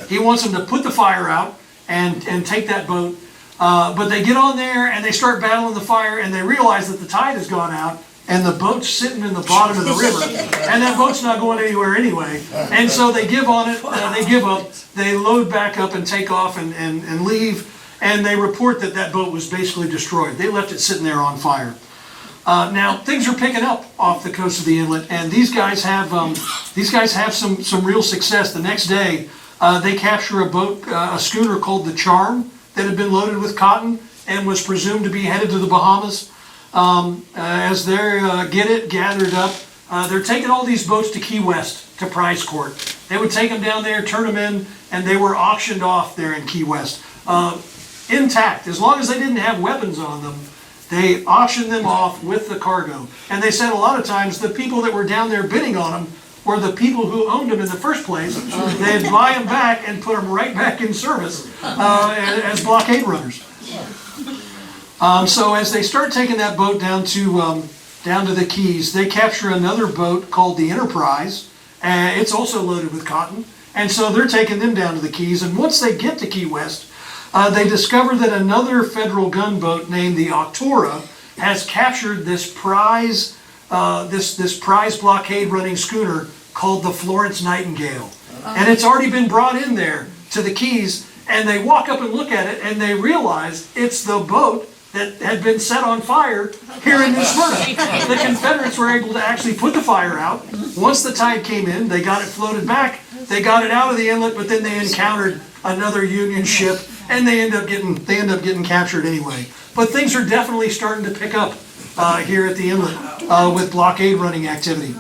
He wants them to put the fire out and take that boat. But they get on there and they start battling the fire, and they realize that the tide has gone out and the boat's sitting in the bottom of the river, and that boat's not going anywhere anyway. And so they give on it, they give up, they load back up and take off and leave, and they report that that boat was basically destroyed. They left it sitting there on fire. Now things are picking up off the coast of the inlet, and these guys have some real success. The next day, they capture a boat, a schooner called the Charm, that had been loaded with cotton and was presumed to be headed to the Bahamas. As they get it gathered up, they're taking all these boats to Key West, to prize court. They would take them down there, turn them in, and they were auctioned off there in Key West. Intact, as long as they didn't have weapons on them, they auctioned them off with the cargo. And they said a lot of times the people that were down there bidding on them for the people who owned them in the first place. They'd buy them back and put them right back in service as blockade runners. So as they start taking that boat down to the Keys, they capture another boat called the Enterprise. It's also loaded with cotton. And so they're taking them down to the Keys. And once they get to Key West, they discover that another federal gunboat named the Octora has captured this prize blockade running schooner called the Florence Nightingale. And it's already been brought in there to the Keys, and they walk up and look at it, and they realize it's the boat that had been set on fire here in New Smyrna. The Confederates were able to actually put the fire out. Once the tide came in, they got it floated back, they got it out of the inlet, but then they encountered another Union ship, and they end up getting captured anyway. But things are definitely starting to pick up here at the inlet with blockade running activity.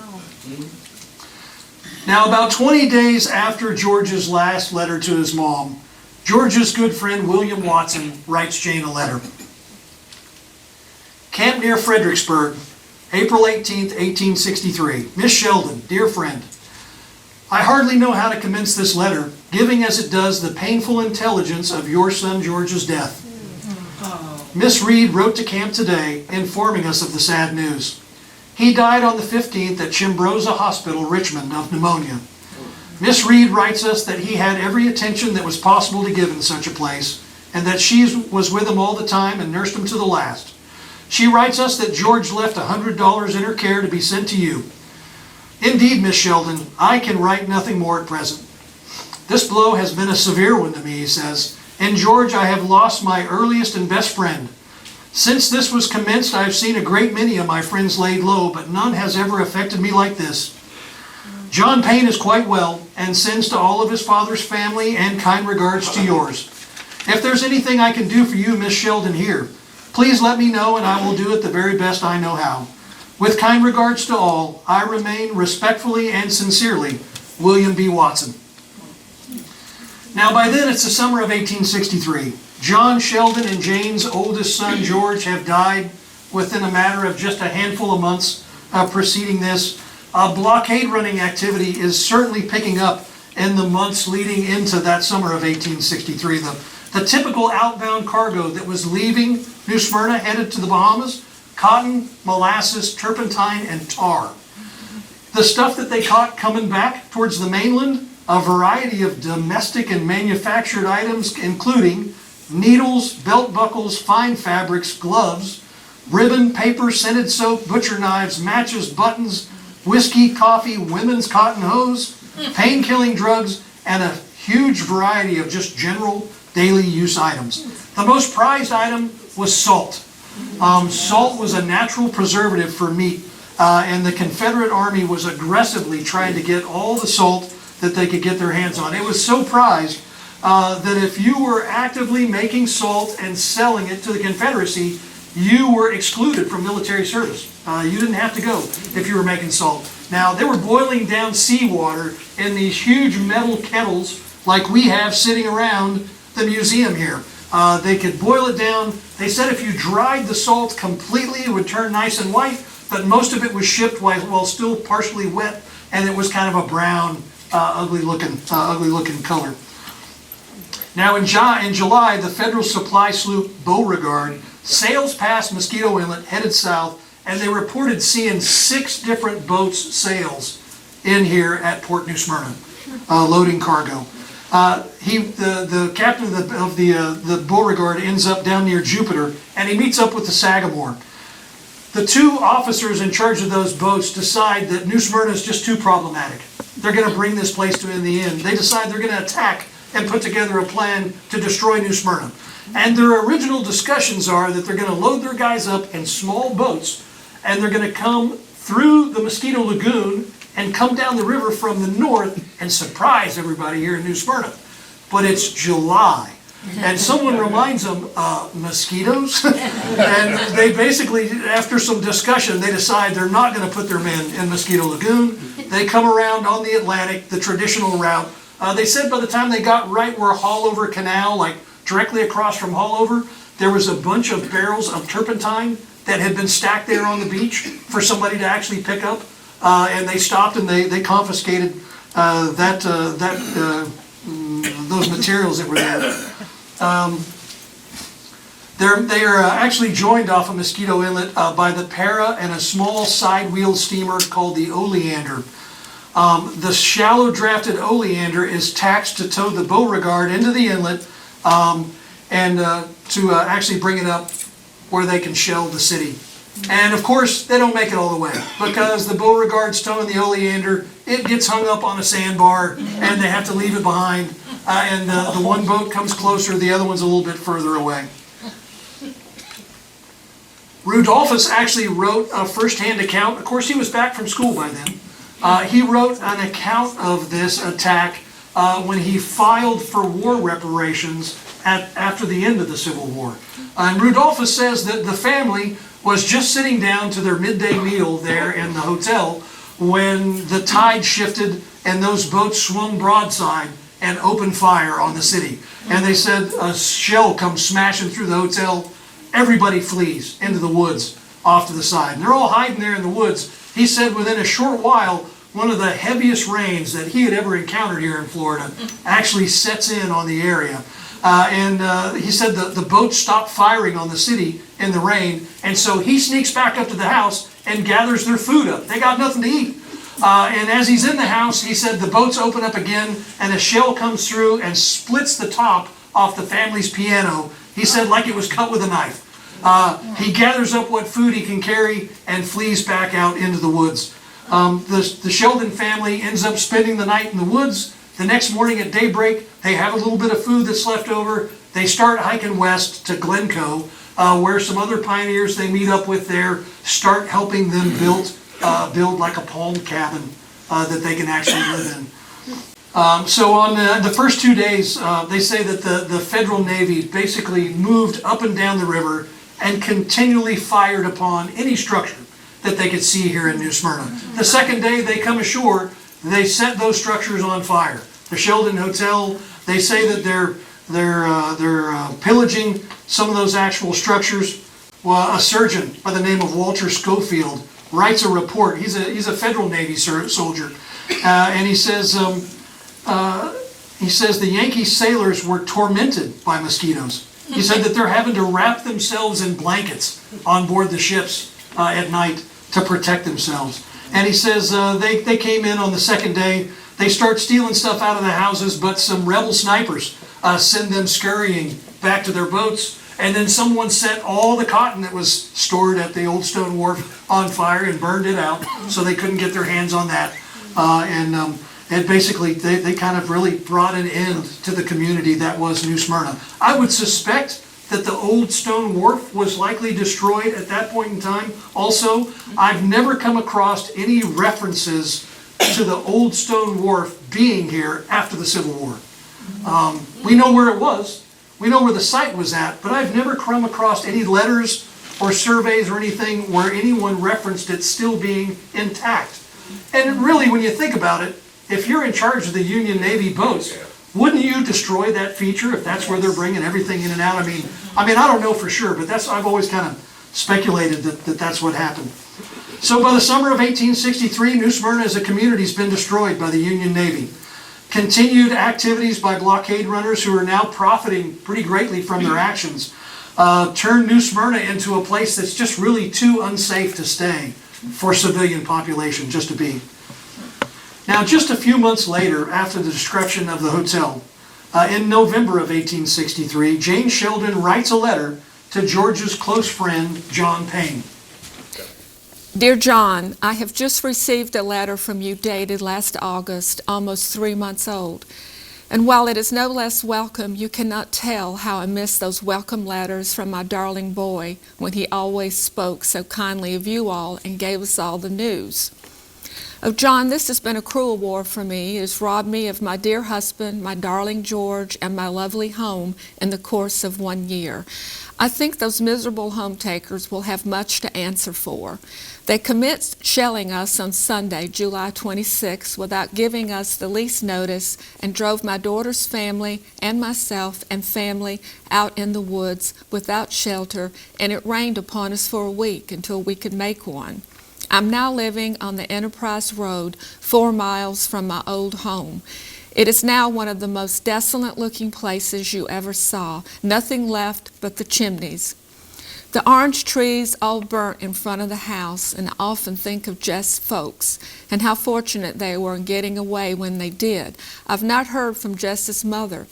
Now, about 20 days after George's last letter to his mom, George's good friend William Watson writes Jane a letter. Camp near Fredericksburg, April 18th, 1863. Miss Sheldon, dear friend, I hardly know how to commence this letter, giving as it does the painful intelligence of your son George's death. Miss Reed wrote to camp today, informing us of the sad news. He died on the 15th at Chimbroza Hospital, Richmond, of pneumonia. Miss Reed writes us that he had every attention that was possible to give in such a place, and that she was with him all the time and nursed him to the last. She writes us that George left $100 in her care to be sent to you. Indeed, Miss Sheldon, I can write nothing more at present. This blow has been a severe one to me, he says. In George I have lost my earliest and best friend. Since this was commenced, I have seen a great many of my friends laid low, but none has ever affected me like this. John Payne is quite well, and sends to all of his father's family and kind regards to yours. If there's anything I can do for you, Miss Sheldon, here, please let me know, and I will do it the very best I know how. With kind regards to all, I remain respectfully and sincerely, William B. Watson. Now by then it's the summer of 1863. John Sheldon and Jane's oldest son George have died within a matter of just a handful of months preceding this. Blockade running activity is certainly picking up in the months leading into that summer of 1863. The typical outbound cargo that was leaving New Smyrna headed to the Bahamas: cotton, molasses, turpentine, and tar. The stuff that they caught coming back towards the mainland, a variety of domestic and manufactured items, including needles, belt buckles, fine fabrics, gloves, ribbon, paper, scented soap, butcher knives, matches, buttons, whiskey, coffee, women's cotton hose, pain-killing drugs, and a huge variety of just general daily use items. The most prized item was salt. Salt was a natural preservative for meat, and the Confederate Army was aggressively trying to get all the salt that they could get their hands on. It was so prized that if you were actively making salt and selling it to the Confederacy, you were excluded from military service. You didn't have to go if you were making salt. Now, they were boiling down seawater in these huge metal kettles like we have sitting around the museum here. They could boil it down. They said if you dried the salt completely, it would turn nice and white, but most of it was shipped while still partially wet, and it was kind of a brown, ugly looking color. Now in July, the Federal supply sloop Beauregard sails past Mosquito Inlet, headed south, and they reported seeing 6 different boats sails in here at Port New Smyrna, loading cargo. The captain of the Beauregard ends up down near Jupiter, and he meets up with the Sagamore. The 2 officers in charge of those boats decide that New Smyrna is just too problematic. They're going to bring this place to in the end. They decide they're going to attack and put together a plan to destroy New Smyrna. And their original discussions are that they're going to load their guys up in small boats, and they're going to come through the Mosquito Lagoon and come down the river from the north and surprise everybody here in New Smyrna. But it's July. And someone reminds them, mosquitoes? And they basically, after some discussion, they decide they're not going to put their men in Mosquito Lagoon. They come around on the Atlantic, the traditional route. They said by the time they got right where Hallover Canal, like directly across from Hallover, there was a bunch of barrels of turpentine that had been stacked there on the beach for somebody to actually pick up. and they stopped and they confiscated those materials that were there. They are actually joined off of Mosquito Inlet by the Para and a small side-wheel steamer called the Oleander. The shallow drafted Oleander is taxed to tow the Beauregard into the inlet and to actually bring it up where they can shell the city. And of course, they don't make it all the way because the Beauregard's towing the Oleander, it gets hung up on a sandbar and they have to leave it behind. And the one boat comes closer, the other one's a little bit further away. Rudolphus actually wrote a first-hand account. Of course, he was back from school by then. He wrote an account of this attack when he filed for war reparations after the end of the Civil War. And Rudolphus says that the family was just sitting down to their midday meal there in the hotel when the tide shifted and those boats swung broadside and opened fire on the city. And they said a shell comes smashing through the hotel. Everybody flees into the woods off to the side. And they're all hiding there in the woods. He said within a short while, one of the heaviest rains that he had ever encountered here in Florida actually sets in on the area. He said the boats stopped firing on the city in the rain, and so he sneaks back up to the house and gathers their food up. They got nothing to eat. And as he's in the house, he said the boats open up again, and a shell comes through and splits the top off the family's piano. He said like it was cut with a knife. He gathers up what food he can carry and flees back out into the woods. The Sheldon family ends up spending the night in the woods. The next morning at daybreak, they have a little bit of food that's left over. They start hiking west to Glencoe, where some other pioneers they meet up with there start helping them build like a palm cabin that they can actually live in. So on the first 2 days, they say that the Federal Navy basically moved up and down the river and continually fired upon any structure that they could see here in New Smyrna. The second day they come ashore, they set those structures on fire. The Sheldon Hotel, they say that they're pillaging some of those actual structures. Well, a surgeon by the name of Walter Schofield writes a report. He's a Federal Navy soldier, and he says the Yankee sailors were tormented by mosquitoes. He said that they're having to wrap themselves in blankets on board the ships at night to protect themselves. And he says they came in on the second day. They start stealing stuff out of the houses, but some rebel snipers send them scurrying back to their boats. And then someone set all the cotton that was stored at the old stone wharf on fire and burned it out, so they couldn't get their hands on that. And basically, they kind of really brought an end to the community that was New Smyrna. I would suspect that the old stone wharf was likely destroyed at that point in time. Also, I've never come across any references to the old stone wharf being here after the Civil War. We know where it was. We know where the site was at, but I've never come across any letters or surveys or anything where anyone referenced it still being intact. And really, when you think about it, if you're in charge of the Union Navy boats, wouldn't you destroy that feature if that's where they're bringing everything in and out? I mean, I don't know for sure, but I've always kind of speculated that that's what happened. So by the summer of 1863, New Smyrna as a community has been destroyed by the Union Navy. Continued activities by blockade runners who are now profiting pretty greatly from their actions turned New Smyrna into a place that's just really too unsafe to stay for civilian population just to be. Now, just a few months later, after the destruction of the hotel, in November of 1863, Jane Sheldon writes a letter to George's close friend, John Payne. Dear John, I have just received a letter from you dated last August, almost 3 months old. And while it is no less welcome, you cannot tell how I miss those welcome letters from my darling boy when he always spoke so kindly of you all and gave us all the news. Oh, John, this has been a cruel war for me. It has robbed me of my dear husband, my darling George, and my lovely home in the course of 1 year. I think those miserable home takers will have much to answer for. They commenced shelling us on Sunday, July 26, without giving us the least notice, and drove my daughter's family and myself and family out in the woods without shelter, and it rained upon us for a week until we could make one. I'm now living on the Enterprise Road, 4 miles from my old home. It is now one of the most desolate-looking places you ever saw, nothing left but the chimneys. The orange trees all burnt in front of the house, and I often think of Jess' folks and how fortunate they were in getting away when they did. I've not heard from Jess's mother.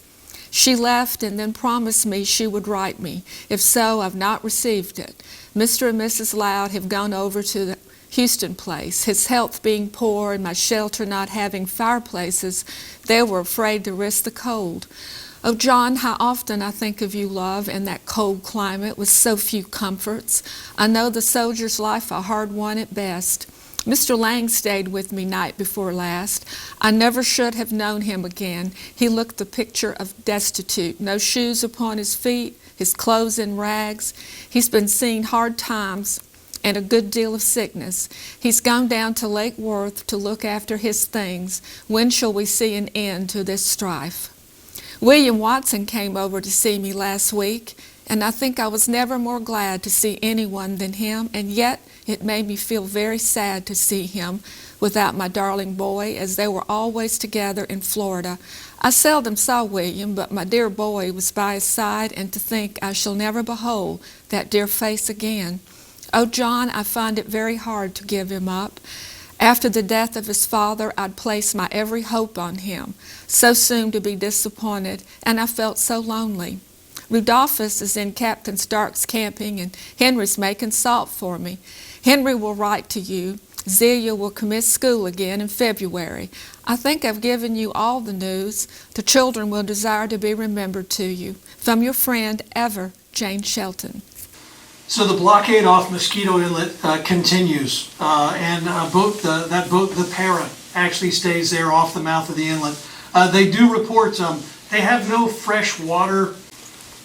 She left and then promised me she would write me. If so, I've not received it. Mr. and Mrs. Loud have gone over to the Houston place. His health being poor and my shelter not having fireplaces, they were afraid to risk the cold. Oh, John, how often I think of you, love, in that cold climate with so few comforts. I know the soldier's life a hard one at best. Mr. Lang stayed with me night before last. I never should have known him again. He looked the picture of destitute, no shoes upon his feet, his clothes in rags. He's been seeing hard times and a good deal of sickness. He's gone down to Lake Worth to look after his things. When shall we see an end to this strife? William Watson came over to see me last week, and I think I was never more glad to see anyone than him, and yet it made me feel very sad to see him without my darling boy, as they were always together in Florida. I seldom saw William, but my dear boy was by his side, and to think I shall never behold that dear face again. Oh, John, I find it very hard to give him up. After the death of his father, I'd placed my every hope on him, so soon to be disappointed, and I felt so lonely. Rudolphus is in Captain Stark's camping, and Henry's making salt for me. Henry will write to you. Zelia will commence school again in February. I think I've given you all the news. The children will desire to be remembered to you. From your friend, ever, Jane Shelton. So the blockade off Mosquito Inlet continues, and that boat, the Para, actually stays there off the mouth of the inlet. They do report they have no fresh water.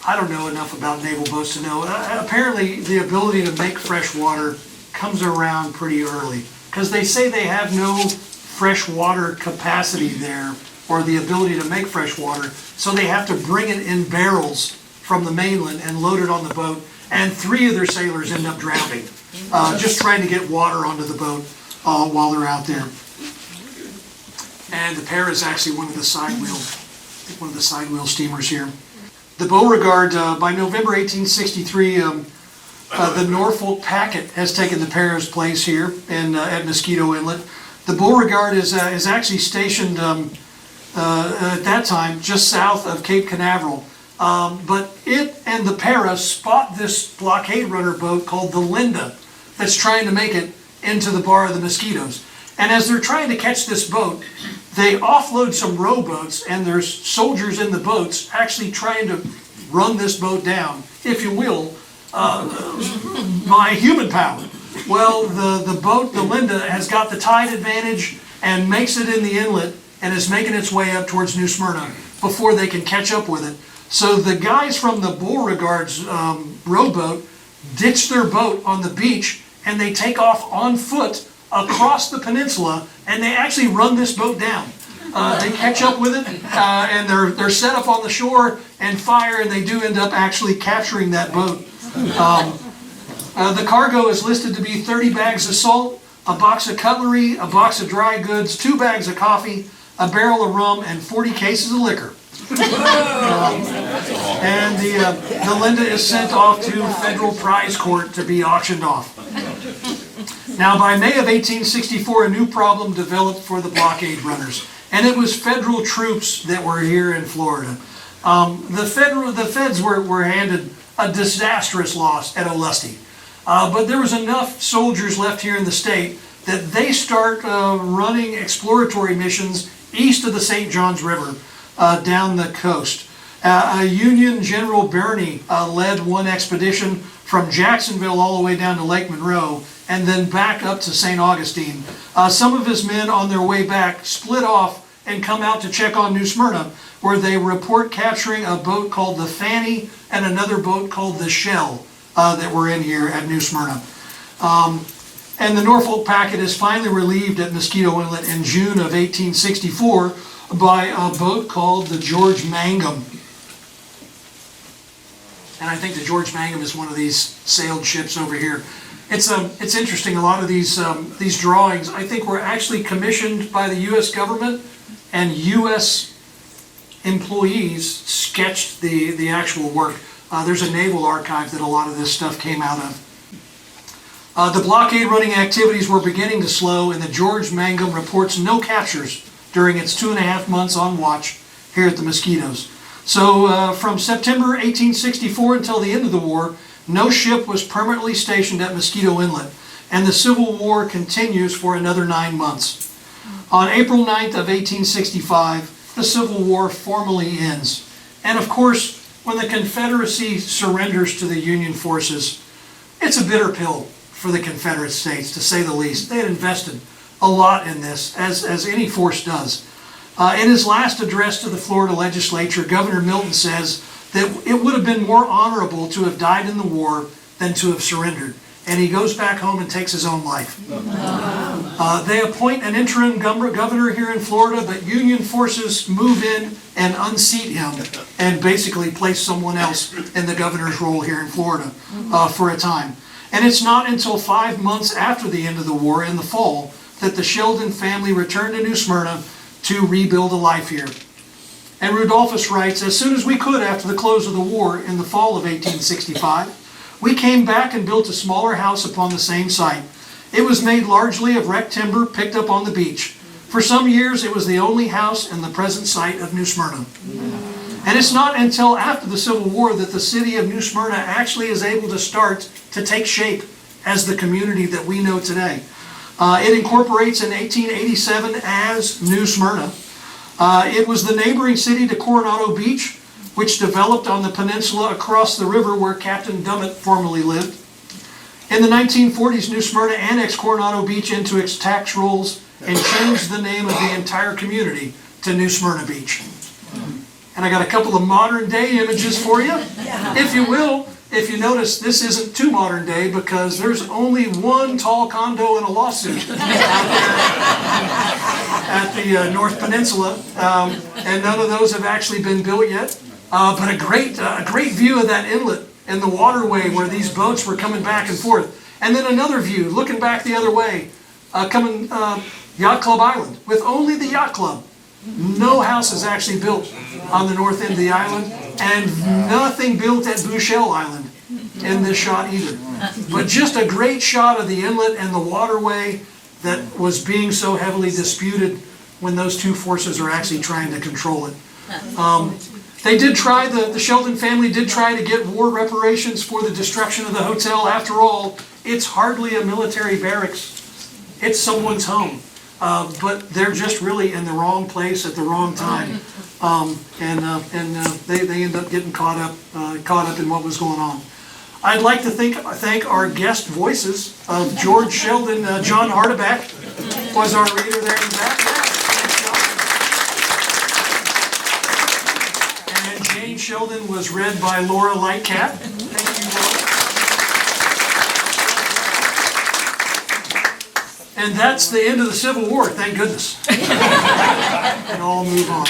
I don't know enough about naval boats to know. Apparently, the ability to make fresh water comes around pretty early, because they say they have no fresh water capacity there, or the ability to make fresh water, so they have to bring it in barrels from the mainland and load it on the boat. And 3 of their sailors end up drowning, just trying to get water onto the boat while they're out there. And the Para is actually one of the side wheel steamers here. The Beauregard, by November 1863, the Norfolk packet has taken the Para's place here at Mosquito Inlet. The Beauregard is actually stationed at that time just south of Cape Canaveral. But it and the Para spot this blockade runner boat called the Linda that's trying to make it into the Bar of the Mosquitoes. And as they're trying to catch this boat, they offload some rowboats, and there's soldiers in the boats actually trying to run this boat down, if you will, by human power. Well, the boat, the Linda, has got the tide advantage and makes it in the inlet and is making its way up towards New Smyrna before they can catch up with it. So the guys from the Beauregard's rowboat ditch their boat on the beach, and they take off on foot across the peninsula, and they actually run this boat down. They catch up with it, and they're set up on the shore and fire, and they do end up actually capturing that boat. The cargo is listed to be 30 bags of salt, a box of cutlery, a box of dry goods, 2 bags of coffee, a barrel of rum, and 40 cases of liquor. And the Linda is sent off to federal prize court to be auctioned off. Now, by May of 1864, a new problem developed for the blockade runners, and it was federal troops that were here in Florida. The feds were handed a disastrous loss at Olustee, but there was enough soldiers left here in the state that they start running exploratory missions east of the St. Johns River. Down the coast. Union General Birney led one expedition from Jacksonville all the way down to Lake Monroe and then back up to St. Augustine. Some of his men on their way back split off and come out to check on New Smyrna, where they report capturing a boat called the Fanny and another boat called the Shell that were in here at New Smyrna. And the Norfolk packet is finally relieved at Mosquito Inlet in June of 1864 by a boat called the George Mangum. And I think the George Mangum is one of these sailed ships over here. It's interesting, a lot of these drawings, I think were actually commissioned by the U.S. government, and U.S. employees sketched the actual work. There's a naval archive that a lot of this stuff came out of. The blockade running activities were beginning to slow, and the George Mangum reports no captures during its 2.5 months on watch here at the Mosquitoes. So from September 1864 until the end of the war, no ship was permanently stationed at Mosquito Inlet, and the Civil War continues for another 9 months. On April 9th of 1865, the Civil War formally ends. And of course, when the Confederacy surrenders to the Union forces, it's a bitter pill for the Confederate States, to say the least. They had invested a lot in this, as any force does. In his last address to the Florida legislature, Governor Milton says that it would have been more honorable to have died in the war than to have surrendered. And he goes back home and takes his own life. They appoint an interim governor here in Florida, but Union forces move in and unseat him and basically place someone else in the governor's role here in Florida for a time. And it's not until 5 months after the end of the war, in the fall, that the Sheldon family returned to New Smyrna to rebuild a life here. And Rudolphus writes, as soon as we could after the close of the war in the fall of 1865, we came back and built a smaller house upon the same site. It was made largely of wrecked timber picked up on the beach. For some years, it was the only house in the present site of New Smyrna. And it's not until after the Civil War that the city of New Smyrna actually is able to start to take shape as the community that we know today. It incorporates in 1887 as New Smyrna. It was the neighboring city to Coronado Beach, which developed on the peninsula across the river where Captain Dummett formerly lived. In the 1940s, New Smyrna annexed Coronado Beach into its tax rolls and changed the name of the entire community to New Smyrna Beach. And I got a couple of modern day images for you, if you will. If you notice, this isn't too modern day because there's only one tall condo and a lawsuit out there at the North Peninsula, and none of those have actually been built yet. But a great view of that inlet and the waterway where these boats were coming back and forth. And then another view, looking back the other way, coming Yacht Club Island, with only the yacht club. No house is actually built on the north end of the island, and nothing built at Bouchelle Island in this shot either. But just a great shot of the inlet and the waterway that was being so heavily disputed when those two forces are actually trying to control it. They did try, the Sheldon family did try to get war reparations for the destruction of the hotel. After all, it's hardly a military barracks. It's someone's home. But they're just really in the wrong place at the wrong time. They end up getting caught up in what was going on. I'd like to thank our guest voices of George Sheldon. John Hardeback was our reader there in the back. And Jane Sheldon was read by Laura Lightcap. Thank you, Laura. And that's the end of the Civil War, thank goodness. And I'll move on.